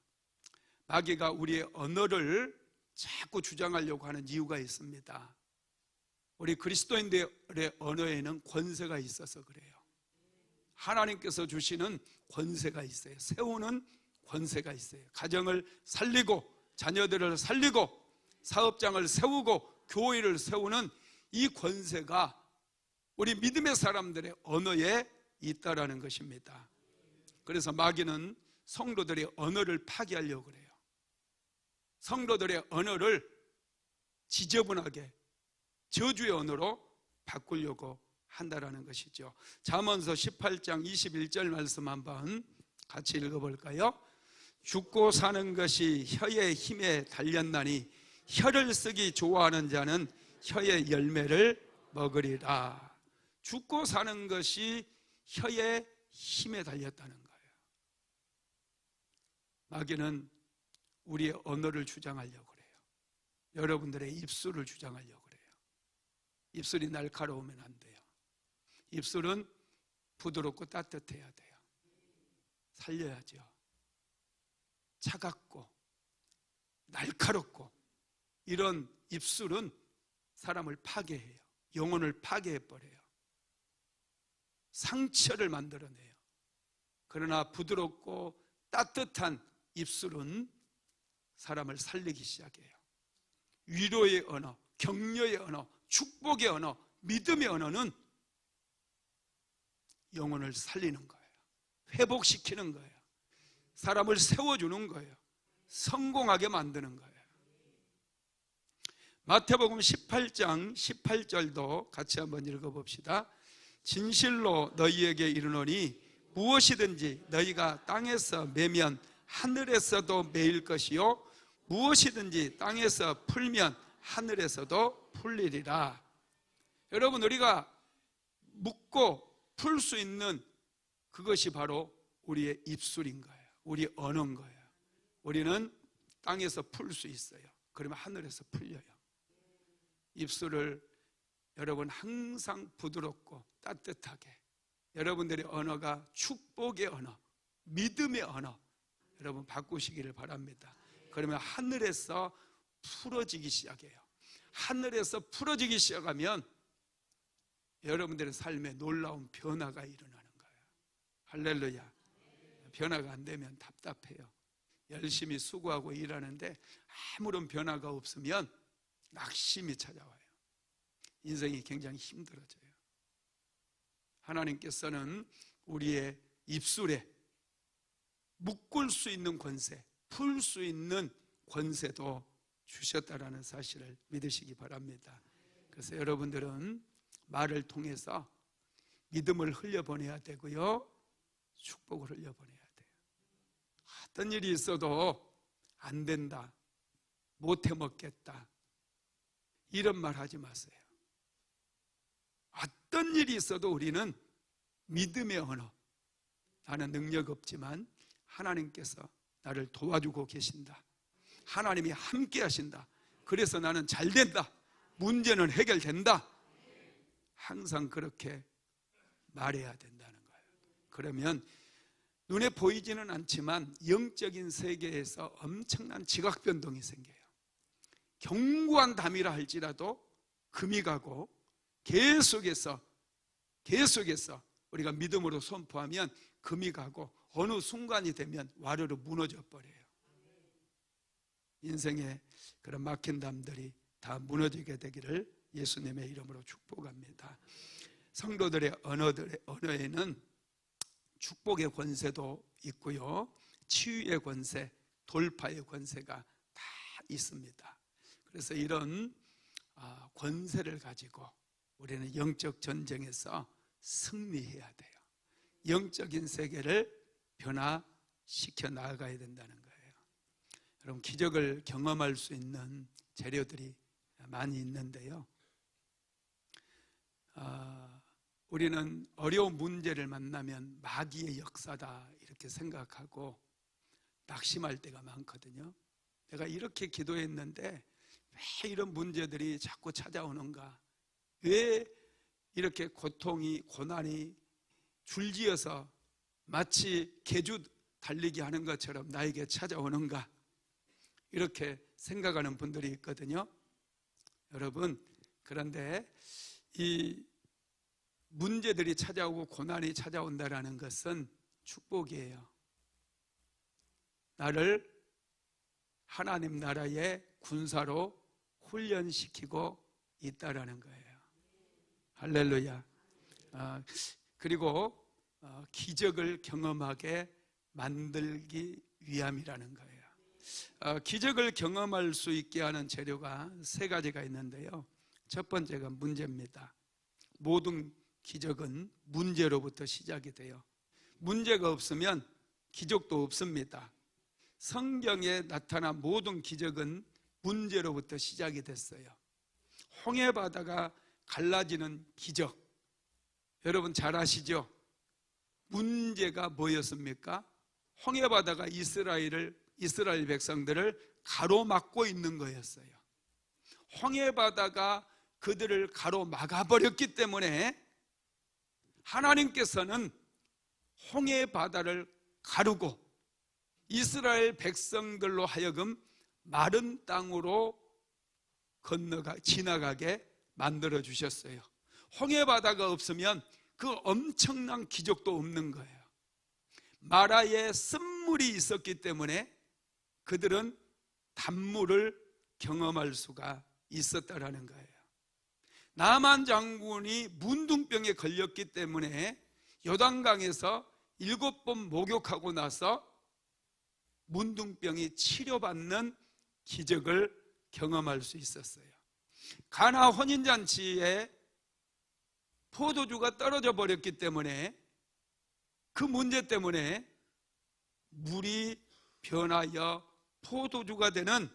마귀가 우리의 언어를 자꾸 주장하려고 하는 이유가 있습니다. 우리 그리스도인들의 언어에는 권세가 있어서 그래요. 하나님께서 주시는 권세가 있어요. 세우는 권세가 있어요. 가정을 살리고 자녀들을 살리고 사업장을 세우고 교회를 세우는 이 권세가 우리 믿음의 사람들의 언어에 있다라는 것입니다. 그래서 마귀는 성도들의 언어를 파괴하려고 그래요. 성도들의 언어를 지저분하게 저주의 언어로 바꾸려고 한다라는 것이죠. 잠언서 18장 21절 말씀 한번 같이 읽어볼까요? 죽고 사는 것이 혀의 힘에 달렸나니 혀를 쓰기 좋아하는 자는 혀의 열매를 먹으리라. 죽고 사는 것이 혀의 힘에 달렸다는 거예요. 마귀는 우리의 언어를 주장하려고 그래요. 여러분들의 입술을 주장하려고 그래요. 입술이 날카로우면 안 돼요. 입술은 부드럽고 따뜻해야 돼요. 살려야죠. 차갑고 날카롭고 이런 입술은 사람을 파괴해요. 영혼을 파괴해버려요. 상처를 만들어내요. 그러나 부드럽고 따뜻한 입술은 사람을 살리기 시작해요. 위로의 언어, 격려의 언어, 축복의 언어, 믿음의 언어는 영혼을 살리는 거예요. 회복시키는 거예요. 사람을 세워주는 거예요. 성공하게 만드는 거예요. 마태복음 18장 18절도 같이 한번 읽어봅시다. 진실로 너희에게 이르노니 무엇이든지 너희가 땅에서 매면 하늘에서도 매일 것이요 무엇이든지 땅에서 풀면 하늘에서도 풀리리라. 여러분, 우리가 묻고 풀 수 있는 그것이 바로 우리의 입술인 거예요. 우리 언어인 거예요. 우리는 땅에서 풀 수 있어요. 그러면 하늘에서 풀려요. 입술을 여러분 항상 부드럽고 따뜻하게, 여러분들의 언어가 축복의 언어, 믿음의 언어 여러분 바꾸시기를 바랍니다. 그러면 하늘에서 풀어지기 시작해요. 하늘에서 풀어지기 시작하면 여러분들의 삶에 놀라운 변화가 일어나는 거예요. 할렐루야. 변화가 안 되면 답답해요. 열심히 수고하고 일하는데 아무런 변화가 없으면 낙심이 찾아와요. 인생이 굉장히 힘들어져요. 하나님께서는 우리의 입술에 묶을 수 있는 권세, 풀 수 있는 권세도 주셨다라는 사실을 믿으시기 바랍니다. 그래서 여러분들은 말을 통해서 믿음을 흘려보내야 되고요, 축복을 흘려보내야 돼요. 어떤 일이 있어도 안 된다, 못 해먹겠다 이런 말 하지 마세요. 어떤 일이 있어도 우리는 믿음의 언어, 나는 능력 없지만 하나님께서 나를 도와주고 계신다, 하나님이 함께 하신다, 그래서 나는 잘 된다, 문제는 해결된다, 항상 그렇게 말해야 된다는 거예요. 그러면 눈에 보이지는 않지만 영적인 세계에서 엄청난 지각 변동이 생겨요. 견고한 담이라 할지라도 금이 가고 계속해서 우리가 믿음으로 선포하면 금이 가고 어느 순간이 되면 와르르 무너져 버려요. 인생의 그런 막힌 담들이 다 무너지게 되기를 예수님의 이름으로 축복합니다. 성도들의 언어에는 축복의 권세도 있고요, 치유의 권세, 돌파의 권세가 다 있습니다. 그래서 이런 권세를 가지고 우리는 영적 전쟁에서 승리해야 돼요. 영적인 세계를 변화시켜 나아가야 된다는 거예요. 여러분, 기적을 경험할 수 있는 재료들이 많이 있는데요, 우리는 어려운 문제를 만나면 마귀의 역사다 이렇게 생각하고 낙심할 때가 많거든요. 내가 이렇게 기도했는데 왜 이런 문제들이 자꾸 찾아오는가, 왜 이렇게 고통이, 고난이 줄지어서 마치 개주 달리기 하는 것처럼 나에게 찾아오는가, 이렇게 생각하는 분들이 있거든요. 여러분, 그런데 이 문제들이 찾아오고 고난이 찾아온다는 것은 축복이에요. 나를 하나님 나라의 군사로 훈련시키고 있다라는 거예요. 할렐루야. 그리고 기적을 경험하게 만들기 위함이라는 거예요. 기적을 경험할 수 있게 하는 재료가 세 가지가 있는데요, 첫 번째가 문제입니다. 모든 기적은 문제로부터 시작이 돼요. 문제가 없으면 기적도 없습니다. 성경에 나타난 모든 기적은 문제로부터 시작이 됐어요. 홍해 바다가 갈라지는 기적, 여러분 잘 아시죠? 문제가 뭐였습니까? 홍해 바다가 이스라엘 백성들을 가로막고 있는 거였어요. 홍해 바다가 그들을 가로막아 버렸기 때문에 하나님께서는 홍해 바다를 가르고 이스라엘 백성들로 하여금 마른 땅으로 지나가게 만들어 주셨어요. 홍해 바다가 없으면 그 엄청난 기적도 없는 거예요. 마라에 쓴물이 있었기 때문에 그들은 단물을 경험할 수가 있었다라는 거예요. 나만 장군이 문둥병에 걸렸기 때문에 요단강에서 7번 목욕하고 나서 문둥병이 치료받는 기적을 경험할 수 있었어요. 가나 혼인잔치에 포도주가 떨어져 버렸기 때문에 그 문제 때문에 물이 변하여 포도주가 되는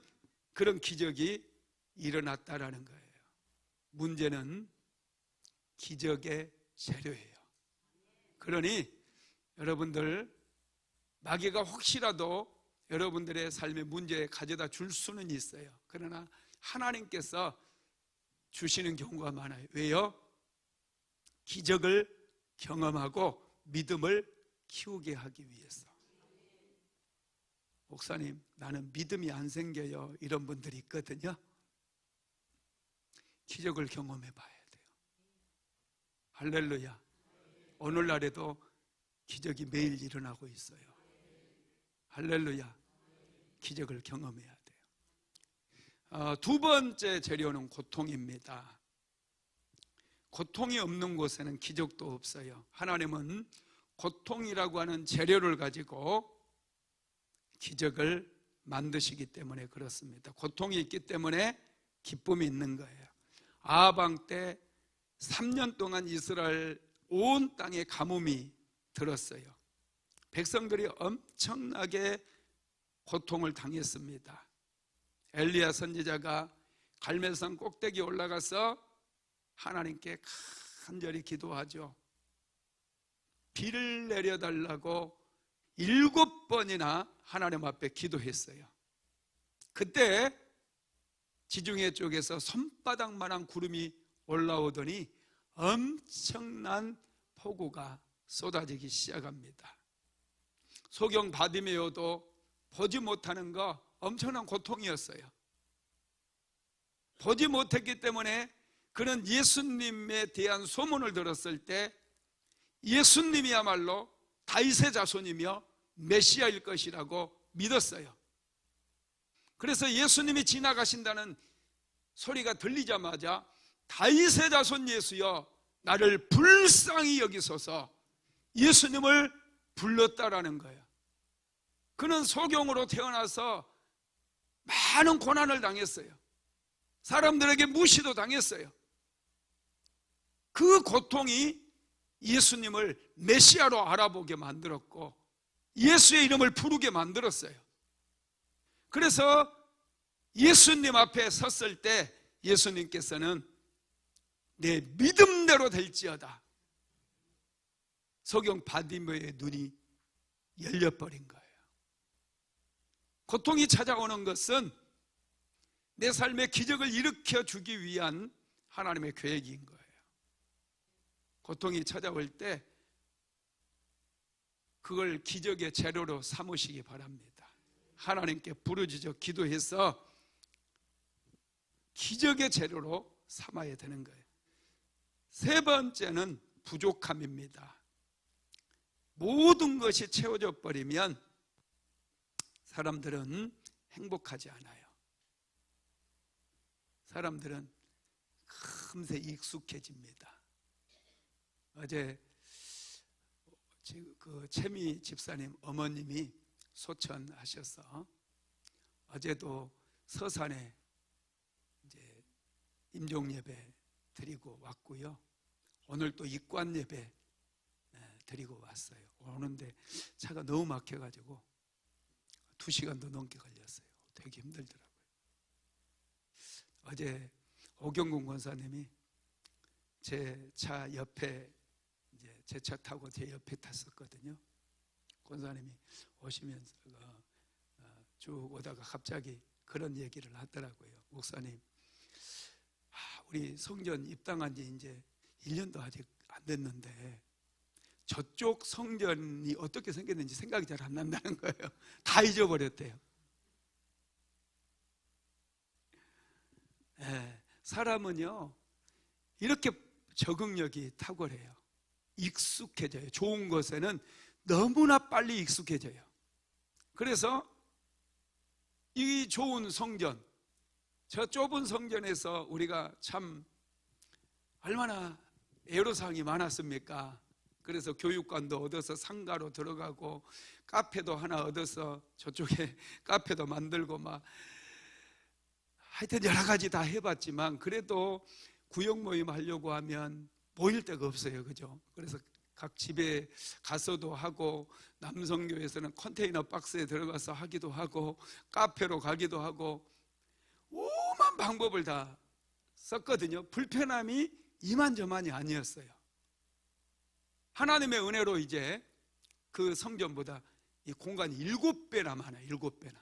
그런 기적이 일어났다라는 거예요. 문제는 기적의 재료예요. 그러니 여러분들, 마귀가 혹시라도 여러분들의 삶의 문제에 가져다 줄 수는 있어요. 그러나 하나님께서 주시는 경우가 많아요. 왜요? 기적을 경험하고 믿음을 키우게 하기 위해서. 목사님, 나는 믿음이 안 생겨요, 이런 분들이 있거든요. 기적을 경험해 봐야 돼요. 할렐루야. 오늘날에도 기적이 매일 일어나고 있어요. 할렐루야. 기적을 경험해야 돼요. 두 번째 재료는 고통입니다. 고통이 없는 곳에는 기적도 없어요. 하나님은 고통이라고 하는 재료를 가지고 기적을 만드시기 때문에 그렇습니다. 고통이 있기 때문에 기쁨이 있는 거예요. 아하방 때 3년 동안 이스라엘 온 땅에 가뭄이 들었어요. 백성들이 엄청나게 고통을 당했습니다. 엘리야 선지자가 갈멜산 꼭대기에 올라가서 하나님께 간절히 기도하죠. 비를 내려달라고 7번이나 하나님 앞에 기도했어요. 그때 지중해 쪽에서 손바닥만한 구름이 올라오더니 엄청난 폭우가 쏟아지기 시작합니다. 소경 바디메오도 보지 못하는 거 엄청난 고통이었어요. 보지 못했기 때문에 그는 예수님에 대한 소문을 들었을 때 예수님이야말로 다윗의 자손이며 메시아일 것이라고 믿었어요. 그래서 예수님이 지나가신다는 소리가 들리자마자 다윗의 자손 예수여, 나를 불쌍히 여기소서, 예수님을 불렀다라는 거예요. 그는 소경으로 태어나서 많은 고난을 당했어요. 사람들에게 무시도 당했어요. 그 고통이 예수님을 메시아로 알아보게 만들었고 예수의 이름을 부르게 만들었어요. 그래서 예수님 앞에 섰을 때 예수님께서는 내 믿음대로 될지어다, 소경 바디메오의 눈이 열려버린 거예요. 고통이 찾아오는 것은 내 삶에 기적을 일으켜 주기 위한 하나님의 계획인 거예요. 고통이 찾아올 때 그걸 기적의 재료로 삼으시기 바랍니다. 하나님께 부르짖어 기도해서 기적의 재료로 삼아야 되는 거예요. 세 번째는 부족함입니다. 모든 것이 채워져 버리면 사람들은 행복하지 않아요. 사람들은 금세 익숙해집니다. 어제 그 채미 집사님 어머님이 소천하셔서 어제도 서산에 이제 임종 예배 드리고 왔고요. 오늘 또 입관 예배 드리고 왔어요. 오는데 차가 너무 막혀가지고 2시간도 넘게 걸렸어요. 되게 힘들더라고요. 어제 오경근 권사님이 제 차 옆에 이제 제 차 타고 제 옆에 탔었거든요. 권사님이 오시면서 쭉 오다가 갑자기 그런 얘기를 하더라고요. 목사님, 우리 성전 입당한 지 이제 1년도 아직 안 됐는데 저쪽 성전이 어떻게 생겼는지 생각이 잘 안 난다는 거예요. 다 잊어버렸대요. 네, 사람은요 이렇게 적응력이 탁월해요. 익숙해져요. 좋은 것에는 너무나 빨리 익숙해져요. 그래서 이 좋은 성전, 저 좁은 성전에서 우리가 참 얼마나 애로사항이 많았습니까? 그래서 교육관도 얻어서 상가로 들어가고 카페도 하나 얻어서 저쪽에 카페도 만들고 막 하여튼 여러 가지 다 해봤지만 그래도 구역 모임 하려고 하면 모일 데가 없어요. 그죠? 그래서 각 집에 가서도 하고 남성교회에서는 컨테이너 박스에 들어가서 하기도 하고 카페로 가기도 하고 오만 방법을 다 썼거든요. 불편함이 이만저만이 아니었어요. 하나님의 은혜로 이제 그 성전보다 이 공간이 7배나 많아요. 7배나.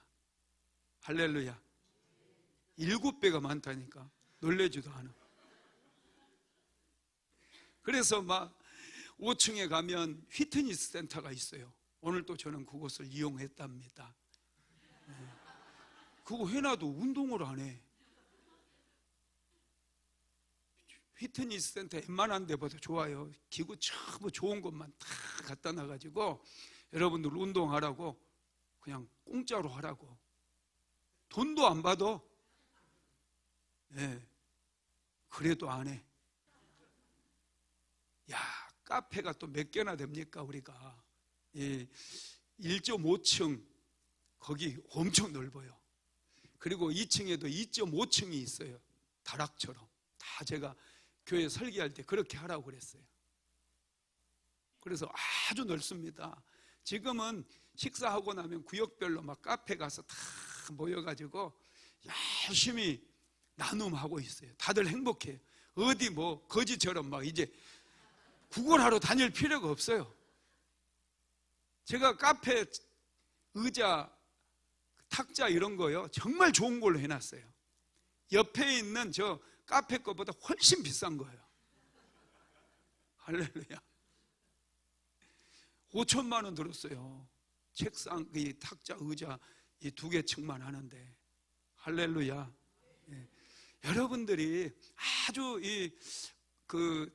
할렐루야. 7배가 많다니까 놀래지도 않아. 그래서 막 5층에 가면 피트니스 센터가 있어요. 오늘 또 저는 그곳을 이용했답니다. 그거 해놔도 운동을 안 해. 피트니스 센터 웬만한 데보다 좋아요. 기구 전부 좋은 것만 다 갖다 놔가지고 여러분들 운동하라고 그냥 공짜로 하라고. 돈도 안 받아. 네. 그래도 안 해. 야, 카페가 또 몇 개나 됩니까 우리가. 1.5층 거기 엄청 넓어요. 그리고 2층에도 2.5층이 있어요. 다락처럼. 다 제가 교회 설계할 때 그렇게 하라고 그랬어요. 그래서 아주 넓습니다. 지금은 식사하고 나면 구역별로 막 카페 가서 다 모여가지고 열심히 나눔하고 있어요. 다들 행복해요. 어디 뭐 거지처럼 막 이제 구걸하러 다닐 필요가 없어요. 제가 카페 의자, 탁자 이런 거요 정말 좋은 걸로 해놨어요. 옆에 있는 저 카페 거보다 훨씬 비싼 거예요. 할렐루야. 5천만 원 들었어요. 책상, 이 탁자, 의자 이 2개 층만 하는데. 할렐루야. 예. 여러분들이 아주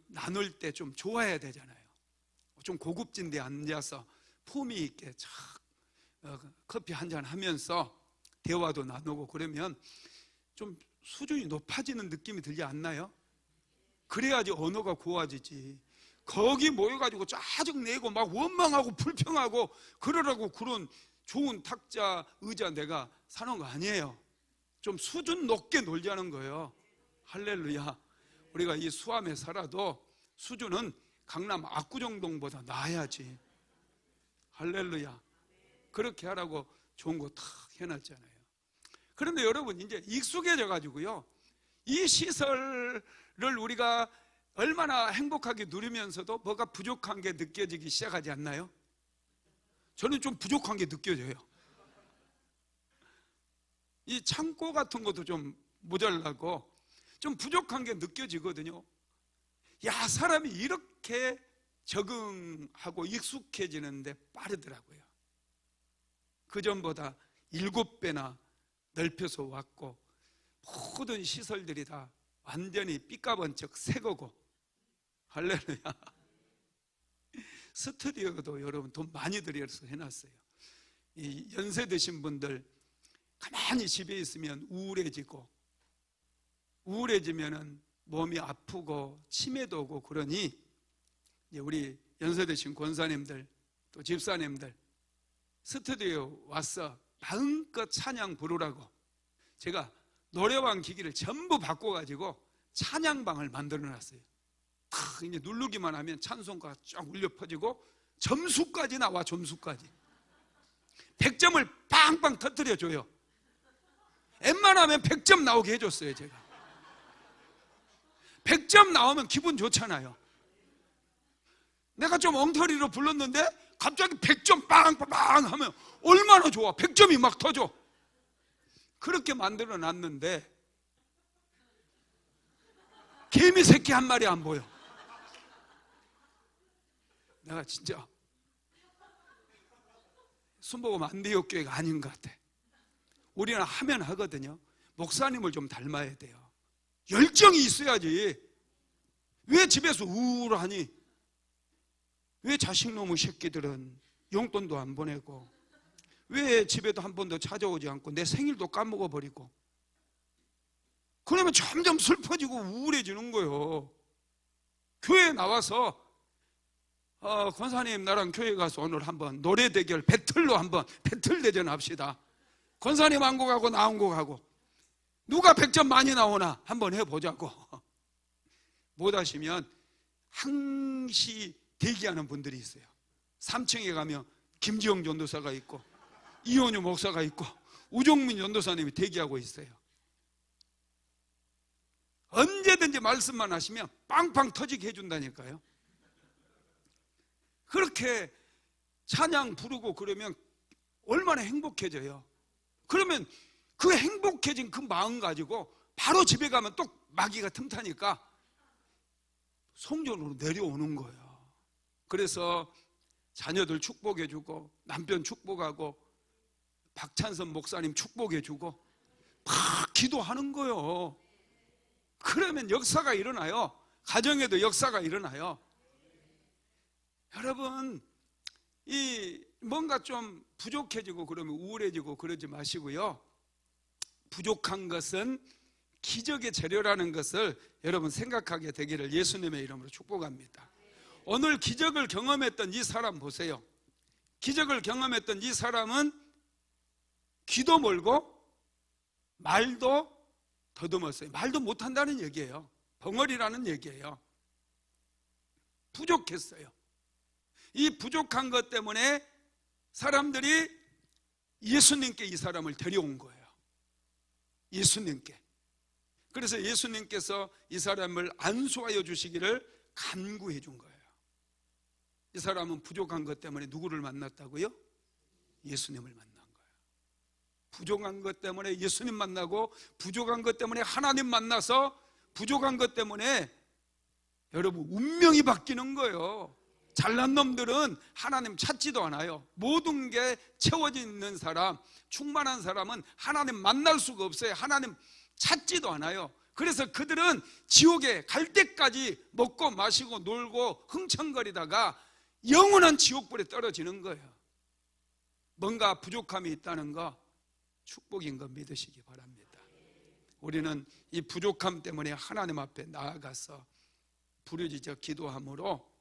나눌 때 좀 좋아야 되잖아요. 좀 고급진 데 앉아서 품위 있게 커피 한잔 하면서 대화도 나누고 그러면 좀 수준이 높아지는 느낌이 들지 않나요? 그래야지 언어가 고와지지. 거기 모여가지고 짜증내고 막 원망하고 불평하고 그러라고 그런 좋은 탁자 의자 내가 사는 거 아니에요. 좀 수준 높게 놀자는 거예요. 할렐루야. 우리가 이 수암에 살아도 수준은 강남 압구정동보다 나아야지. 할렐루야. 그렇게 하라고 좋은 거 탁 해놨잖아요. 그런데 여러분 이제 익숙해져 가지고요 이 시설을 우리가 얼마나 행복하게 누리면서도 뭐가 부족한 게 느껴지기 시작하지 않나요? 저는 좀 부족한 게 느껴져요. 이 창고 같은 것도 좀 모자라고 좀 부족한 게 느껴지거든요. 야, 사람이 이렇게 적응하고 익숙해지는데 빠르더라고요. 그전보다 7배나 넓혀서 왔고 모든 시설들이 다 완전히 삐까번쩍 새 거고. 할렐루야. 스튜디오도 여러분 돈 많이 들여서 해놨어요. 이 연세 드신 분들 가만히 집에 있으면 우울해지면은 몸이 아프고 치매도 오고 그러니 이제 우리 연세 드신 권사님들 또 집사님들 스튜디오 와서 마음껏 찬양 부르라고 제가 노래방 기기를 전부 바꿔가지고 찬양방을 만들어놨어요. 탁 이제 누르기만 하면 찬송가가 쫙 울려 퍼지고 점수까지 나와. 점수까지 100점을 빵빵 터뜨려줘요. 웬만하면 100점 나오게 해줬어요. 제가 100점 나오면 기분 좋잖아요. 내가 좀 엉터리로 불렀는데 갑자기 100점 빵빵 하면 얼마나 좋아. 100점이 막 터져. 그렇게 만들어 놨는데 개미 새끼 한 마리 안 보여. 내가 진짜 순복음 안디옥교회가 아닌 것 같아. 우리는 하면 하거든요. 목사님을 좀 닮아야 돼요. 열정이 있어야지. 왜 집에서 우울하니? 왜 자식놈의 새끼들은 용돈도 안 보내고, 왜 집에도 한 번도 찾아오지 않고 내 생일도 까먹어버리고, 그러면 점점 슬퍼지고 우울해지는 거예요. 교회에 나와서 권사님 나랑 교회 가서 오늘 한번 노래 대결 배틀로 한번 배틀 대전 합시다. 권사님 한 곡하고 나 한 곡하고 누가 100점 많이 나오나 한번 해보자고. 못 하시면 항시 대기하는 분들이 있어요. 3층에 가면 김지영 전도사가 있고 이원유 목사가 있고 우종민 전도사님이 대기하고 있어요. 언제든지 말씀만 하시면 빵빵 터지게 해준다니까요. 그렇게 찬양 부르고 그러면 얼마나 행복해져요. 그러면 그 행복해진 그 마음 가지고 바로 집에 가면 또 마귀가 틈타니까 성전으로 내려오는 거예요. 그래서 자녀들 축복해주고 남편 축복하고 박찬선 목사님 축복해주고 막 기도하는 거예요. 그러면 역사가 일어나요. 가정에도 역사가 일어나요. 여러분, 이 뭔가 좀 부족해지고 그러면 우울해지고 그러지 마시고요. 부족한 것은 기적의 재료라는 것을 여러분 생각하게 되기를 예수님의 이름으로 축복합니다. 오늘 기적을 경험했던 이 사람 보세요. 기적을 경험했던 이 사람은 귀도 멀고 말도 더듬었어요. 말도 못한다는 얘기예요. 벙어리라는 얘기예요. 부족했어요. 이 부족한 것 때문에 사람들이 예수님께 이 사람을 데려온 거예요. 예수님께. 그래서 예수님께서 이 사람을 안수하여 주시기를 간구해 준 거예요. 이 사람은 부족한 것 때문에 누구를 만났다고요? 예수님을 만난 거예요. 부족한 것 때문에 예수님 만나고, 부족한 것 때문에 하나님 만나서, 부족한 것 때문에 여러분 운명이 바뀌는 거예요. 잘난 놈들은 하나님 찾지도 않아요. 모든 게 채워져 있는 사람, 충만한 사람은 하나님 만날 수가 없어요. 하나님 찾지도 않아요. 그래서 그들은 지옥에 갈 때까지 먹고 마시고 놀고 흥청거리다가 영원한 지옥불에 떨어지는 거예요. 뭔가 부족함이 있다는 거 축복인 거 믿으시기 바랍니다. 우리는 이 부족함 때문에 하나님 앞에 나아가서 부르짖어 기도함으로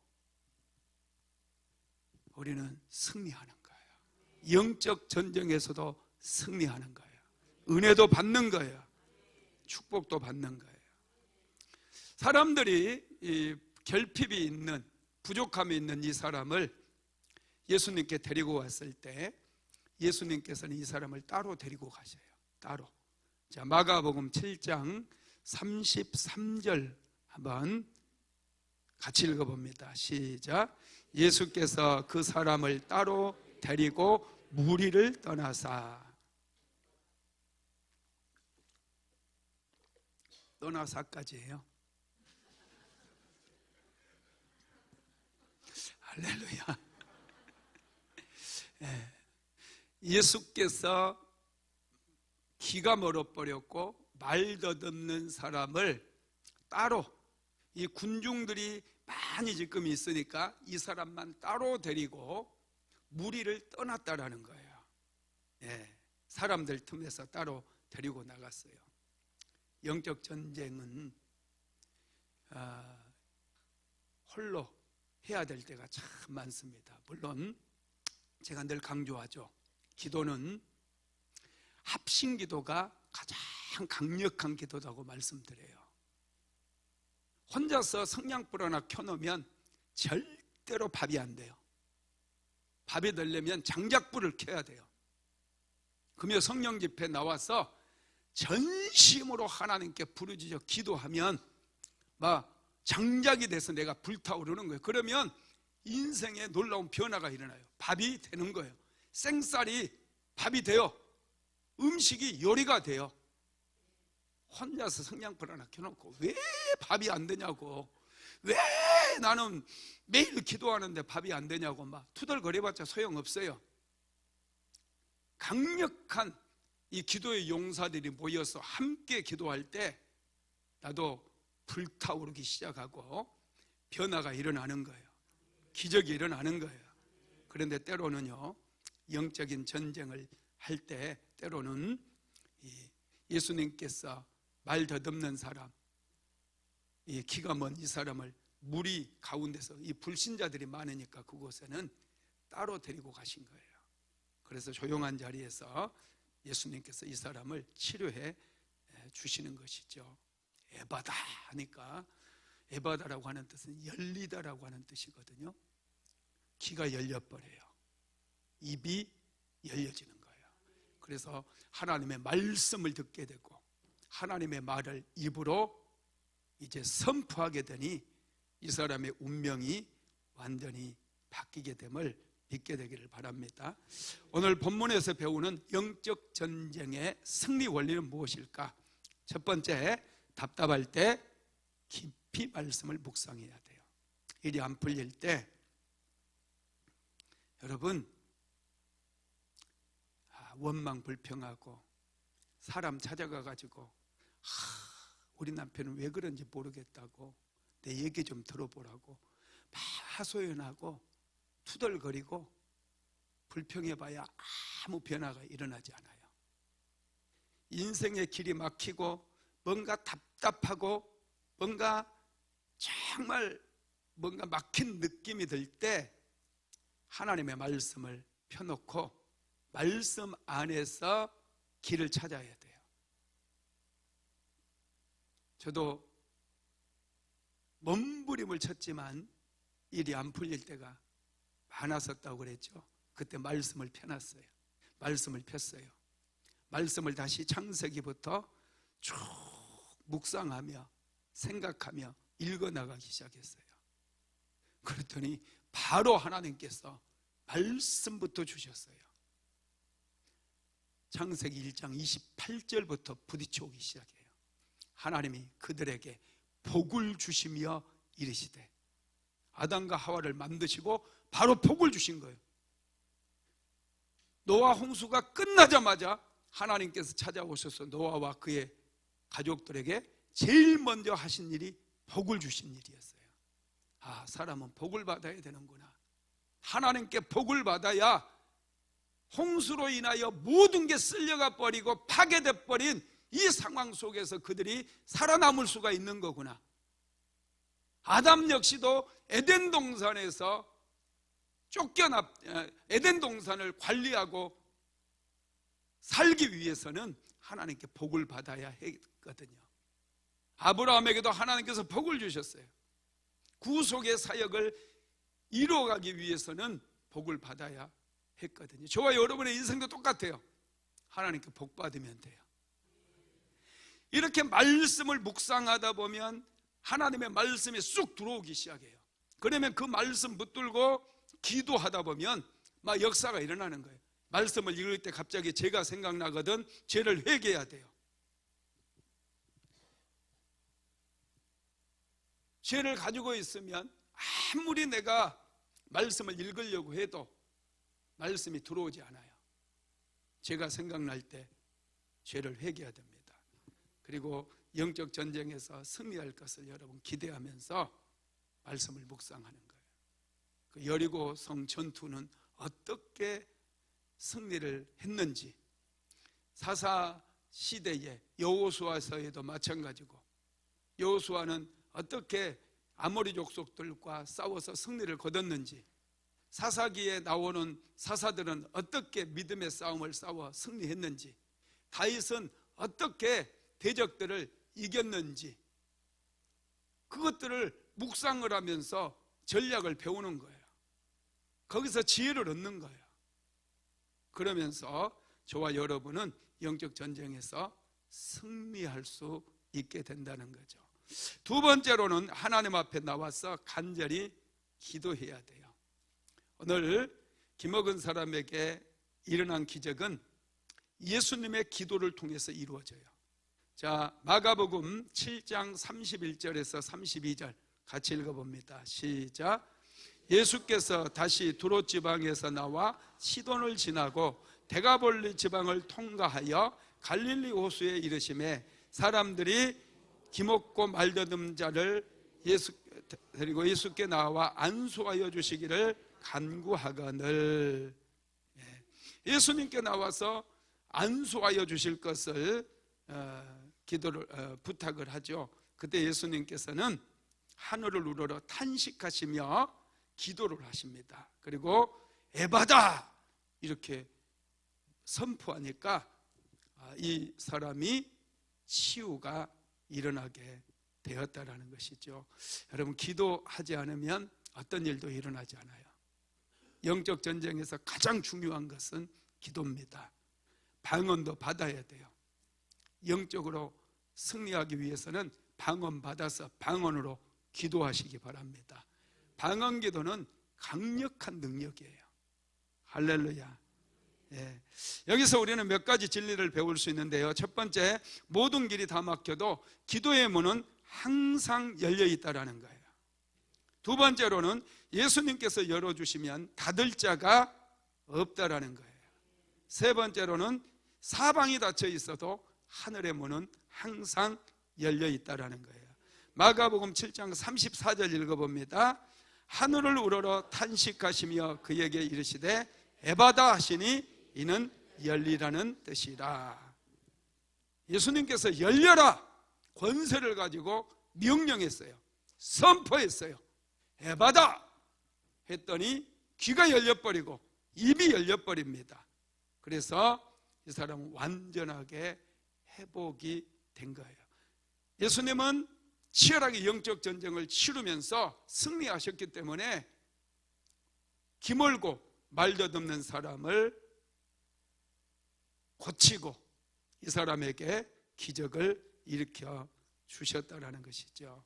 우리는 승리하는 거예요. 영적 전쟁에서도 승리하는 거예요. 은혜도 받는 거예요. 축복도 받는 거예요. 사람들이 이 결핍이 있는, 부족함이 있는 이 사람을 예수님께 데리고 왔을 때 예수님께서는 이 사람을 따로 데리고 가셔요. 따로. 자, 마가복음 7장 33절 한번 같이 읽어봅니다. 시작. 예수께서 그 사람을 따로 데리고 무리를 떠나사까지예요. 할렐루야. 예수께서 귀가 멀어버렸고 말 더듬는 사람을 따로, 이 군중들이 많이 지금 있으니까 이 사람만 따로 데리고 무리를 떠났다라는 거예요. 사람들 틈에서 따로 데리고 나갔어요. 영적 전쟁은 홀로 해야 될 때가 참 많습니다. 물론 제가 늘 강조하죠. 기도는 합심 기도가 가장 강력한 기도라고 말씀드려요. 혼자서 성냥불 하나 켜놓으면 절대로 밥이 안 돼요. 밥이 되려면 장작불을 켜야 돼요. 금요 성령 집회 나와서 전심으로 하나님께 부르짖어 기도하면 막 장작이 돼서 내가 불타오르는 거예요. 그러면 인생에 놀라운 변화가 일어나요. 밥이 되는 거예요. 생쌀이 밥이 돼요. 음식이 요리가 돼요. 혼자서 성냥불 하나 켜놓고 왜 밥이 안 되냐고, 왜 나는 매일 기도하는데 밥이 안 되냐고 막 투덜거려봤자 소용없어요. 강력한 이 기도의 용사들이 모여서 함께 기도할 때 나도 불타오르기 시작하고 변화가 일어나는 거예요. 기적이 일어나는 거예요. 그런데 때로는요, 영적인 전쟁을 할 때 때로는 예수님께서 말 더듬는 사람, 이 키가 먼 이 사람을 무리 가운데서, 이 불신자들이 많으니까 그곳에는 따로 데리고 가신 거예요. 그래서 조용한 자리에서 예수님께서 이 사람을 치료해 주시는 것이죠. 에바다 하니까, 에바다라고 하는 뜻은 열리다라고 하는 뜻이거든요. 귀가 열려버려요. 입이 열려지는 거예요. 그래서 하나님의 말씀을 듣게 되고 하나님의 말을 입으로 이제 선포하게 되니 이 사람의 운명이 완전히 바뀌게 됨을 믿게 되기를 바랍니다. 오늘 본문에서 배우는 영적 전쟁의 승리 원리는 무엇일까? 첫 번째, 답답할 때 깊이 말씀을 묵상해야 돼요. 일이 안 풀릴 때 여러분, 원망 불평하고 사람 찾아가 가지고 우리 남편은 왜 그런지 모르겠다고, 내 얘기 좀 들어보라고 막 하소연하고 투덜거리고 불평해봐야 아무 변화가 일어나지 않아요. 인생의 길이 막히고 뭔가 답답하고 뭔가 정말 뭔가 막힌 느낌이 들 때 하나님의 말씀을 펴놓고 말씀 안에서 길을 찾아야 돼요. 저도 몸부림을 쳤지만 일이 안 풀릴 때가 많았었다고 그랬죠. 그때 말씀을 펴놨어요. 말씀을 폈어요. 말씀을 다시 창세기부터 쭉 묵상하며 생각하며 읽어나가기 시작했어요. 그랬더니 바로 하나님께서 말씀부터 주셨어요. 창세기 1장 28절부터 부딪혀오기 시작해요. 하나님이 그들에게 복을 주시며 이르시되, 아담과 하와를 만드시고 바로 복을 주신 거예요. 노아 홍수가 끝나자마자 하나님께서 찾아오셔서 노아와 그의 가족들에게 제일 먼저 하신 일이 복을 주신 일이었어요. 아, 사람은 복을 받아야 되는구나. 하나님께 복을 받아야 홍수로 인하여 모든 게 쓸려가 버리고 파괴돼 버린 이 상황 속에서 그들이 살아남을 수가 있는 거구나. 아담 역시도 에덴 동산에서 에덴 동산을 관리하고 살기 위해서는 하나님께 복을 받아야 했거든요. 아브라함에게도 하나님께서 복을 주셨어요. 구속의 사역을 이루어가기 위해서는 복을 받아야 했거든요. 저와 여러분의 인생도 똑같아요. 하나님께 복 받으면 돼요. 이렇게 말씀을 묵상하다 보면 하나님의 말씀이 쑥 들어오기 시작해요. 그러면 그 말씀 붙들고 기도하다 보면 막 역사가 일어나는 거예요. 말씀을 읽을 때 갑자기 죄가 생각나거든. 죄를 회개해야 돼요. 죄를 가지고 있으면 아무리 내가 말씀을 읽으려고 해도 말씀이 들어오지 않아요. 죄가 생각날 때 죄를 회개해야 됩니다. 그리고 영적 전쟁에서 승리할 것을 여러분 기대하면서 말씀을 묵상하는 거예요. 그 여리고 성 전투는 어떻게 승리를 했는지, 사사 시대의 여호수아서에도 마찬가지고, 여호수아는 어떻게 아모리 족속들과 싸워서 승리를 거뒀는지, 사사기에 나오는 사사들은 어떻게 믿음의 싸움을 싸워 승리했는지, 다윗은 어떻게 대적들을 이겼는지, 그것들을 묵상을 하면서 전략을 배우는 거예요. 거기서 지혜를 얻는 거예요. 그러면서 저와 여러분은 영적 전쟁에서 승리할 수 있게 된다는 거죠. 두 번째로는 하나님 앞에 나와서 간절히 기도해야 돼요. 오늘 김어근 사람에게 일어난 기적은 예수님의 기도를 통해서 이루어져요. 자, 마가복음 7장 31절에서 32절 같이 읽어봅니다. 시작. 예수께서 다시 두로 지방에서 나와 시돈을 지나고 데가볼리 지방을 통과하여 갈릴리 호수에 이르심에 사람들이 기먹고 말더듬 자를 데리고 예수께 나와 안수하여 주시기를 간구하거늘. 예수님께 나와서 안수하여 주실 것을 기도를 부탁을 하죠. 그때 예수님께서는 하늘을 우러러 탄식하시며 기도를 하십니다. 그리고 에바다 이렇게 선포하니까 이 사람이 치유가 일어나게 되었다라는 것이죠. 여러분, 기도하지 않으면 어떤 일도 일어나지 않아요. 영적 전쟁에서 가장 중요한 것은 기도입니다. 방언도 받아야 돼요. 영적으로 승리하기 위해서는 방언 받아서 방언으로 기도하시기 바랍니다. 방언 기도는 강력한 능력이에요. 할렐루야. 여기서 우리는 몇 가지 진리를 배울 수 있는데요. 첫 번째, 모든 길이 다 막혀도 기도의 문은 항상 열려 있다라는 거예요. 두 번째로는 예수님께서 열어주시면 닫을 자가 없다라는 거예요. 세 번째로는 사방이 닫혀 있어도 하늘의 문은 항상 열려 있다라는 거예요. 마가복음 7장 34절 읽어봅니다. 하늘을 우러러 탄식하시며 그에게 이르시되 에바다 하시니 이는 열리라는 뜻이라. 예수님께서 열려라 권세를 가지고 명령했어요. 선포했어요. 에바다 했더니 귀가 열려버리고 입이 열려버립니다. 그래서 이 사람은 완전하게 회복이 된 거예요. 예수님은 치열하게 영적 전쟁을 치르면서 승리하셨기 때문에 기멀고 말더듬는 사람을 고치고 이 사람에게 기적을 일으켜 주셨다는 것이죠.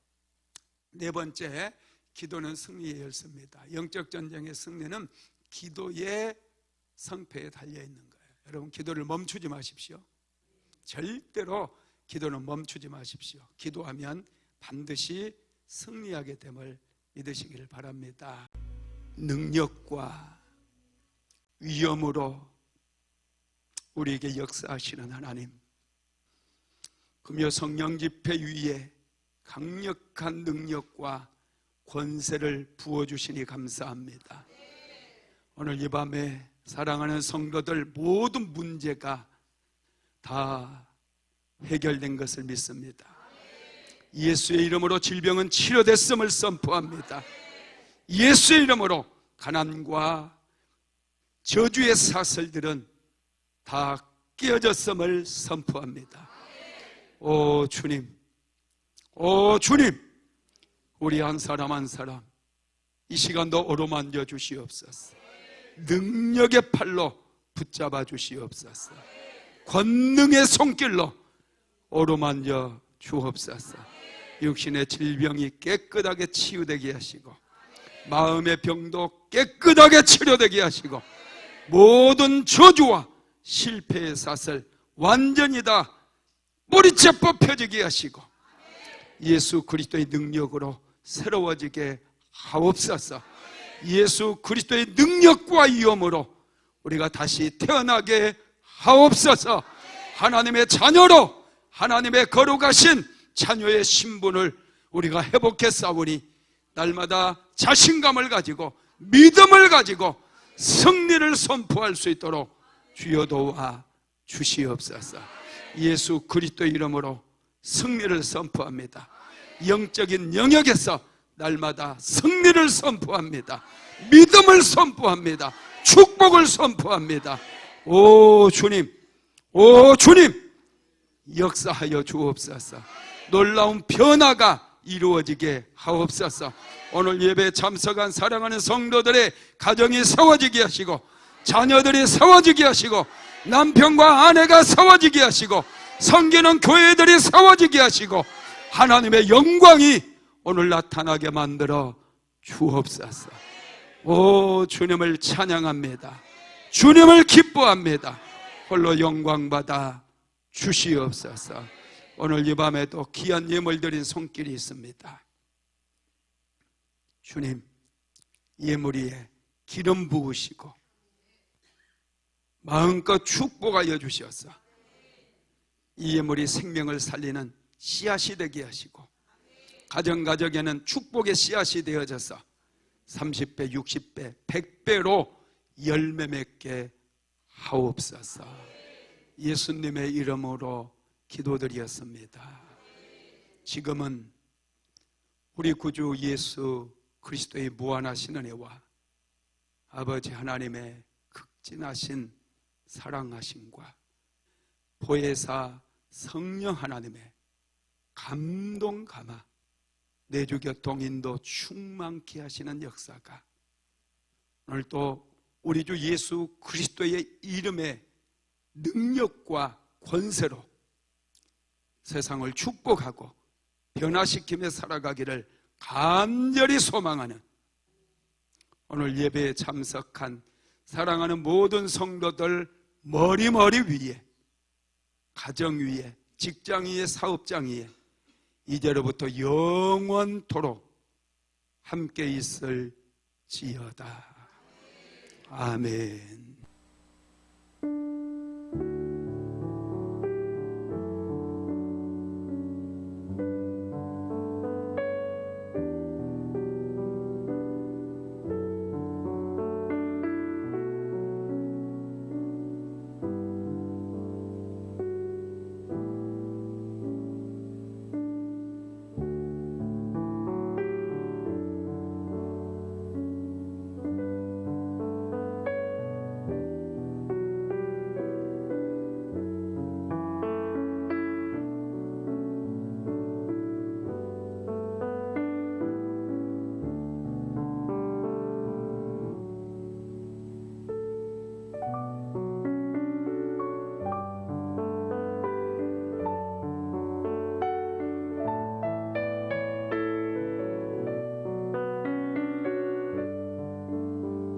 네 번째, 기도는 승리의 열쇠입니다. 영적 전쟁의 승리는 기도의 성패에 달려 있는 거예요. 여러분, 기도를 멈추지 마십시오. 절대로 기도는 멈추지 마십시오. 기도하면 반드시 승리하게 됨을 믿으시기를 바랍니다. 능력과 위엄으로 우리에게 역사하시는 하나님, 금요 성령 집회 위에 강력한 능력과 권세를 부어주시니 감사합니다. 오늘 이 밤에 사랑하는 성도들 모든 문제가 다 해결된 것을 믿습니다. 예수의 이름으로 질병은 치료됐음을 선포합니다. 예수의 이름으로 가난과 저주의 사슬들은 다 깨어졌음을 선포합니다. 오 주님, 오 주님, 우리 한 사람 한 사람 이 시간도 어루만져 주시옵소서. 능력의 팔로 붙잡아 주시옵소서. 권능의 손길로 어루만져 주옵소서. 육신의 질병이 깨끗하게 치유되게 하시고 마음의 병도 깨끗하게 치료되게 하시고 모든 저주와 실패의 사슬 완전히 다 뿌리째 뽑혀지게 하시고 예수 그리스도의 능력으로 새로워지게 하옵소서. 예수 그리스도의 능력과 위엄으로 우리가 다시 태어나게 하옵소서. 하나님의 자녀로 하나님의 거룩하신 자녀의 신분을 우리가 회복했사오니 날마다 자신감을 가지고 믿음을 가지고 승리를 선포할 수 있도록 주여 도와 주시옵소서. 예수 그리스도의 이름으로 승리를 선포합니다. 영적인 영역에서 날마다 승리를 선포합니다. 믿음을 선포합니다. 축복을 선포합니다. 오 주님, 오 주님, 역사하여 주옵소서. 놀라운 변화가 이루어지게 하옵소서. 오늘 예배에 참석한 사랑하는 성도들의 가정이 세워지게 하시고 자녀들이 세워지게 하시고 남편과 아내가 세워지게 하시고 섬기는 교회들이 세워지게 하시고 하나님의 영광이 오늘 나타나게 만들어 주옵소서. 오 주님을 찬양합니다. 주님을 기뻐합니다. 홀로 영광받아 주시옵소서. 오늘 이 밤에도 귀한 예물 드린 손길이 있습니다. 주님, 예물 위에 기름 부으시고 마음껏 축복하여 주셔서 이 예물이 생명을 살리는 씨앗이 되게 하시고 가정가정에는 축복의 씨앗이 되어져서 30배, 60배, 100배로 열매 맺게 하옵소서. 예수님의 이름으로 기도드렸습니다. 지금은 우리 구주 예수 그리스도의 무한하신 은혜와 아버지 하나님의 극진하신 사랑하심과 보혜사 성령 하나님의 감동 감화 내주 교통 인도 충만케 하시는 역사가 오늘 또 우리 주 예수 그리스도의 이름의 능력과 권세로 세상을 축복하고 변화시키며 살아가기를 간절히 소망하는 오늘 예배에 참석한 사랑하는 모든 성도들 머리 위에, 가정 위에, 직장 위에, 사업장 위에 이제로부터 영원토록 함께 있을지어다. 아멘.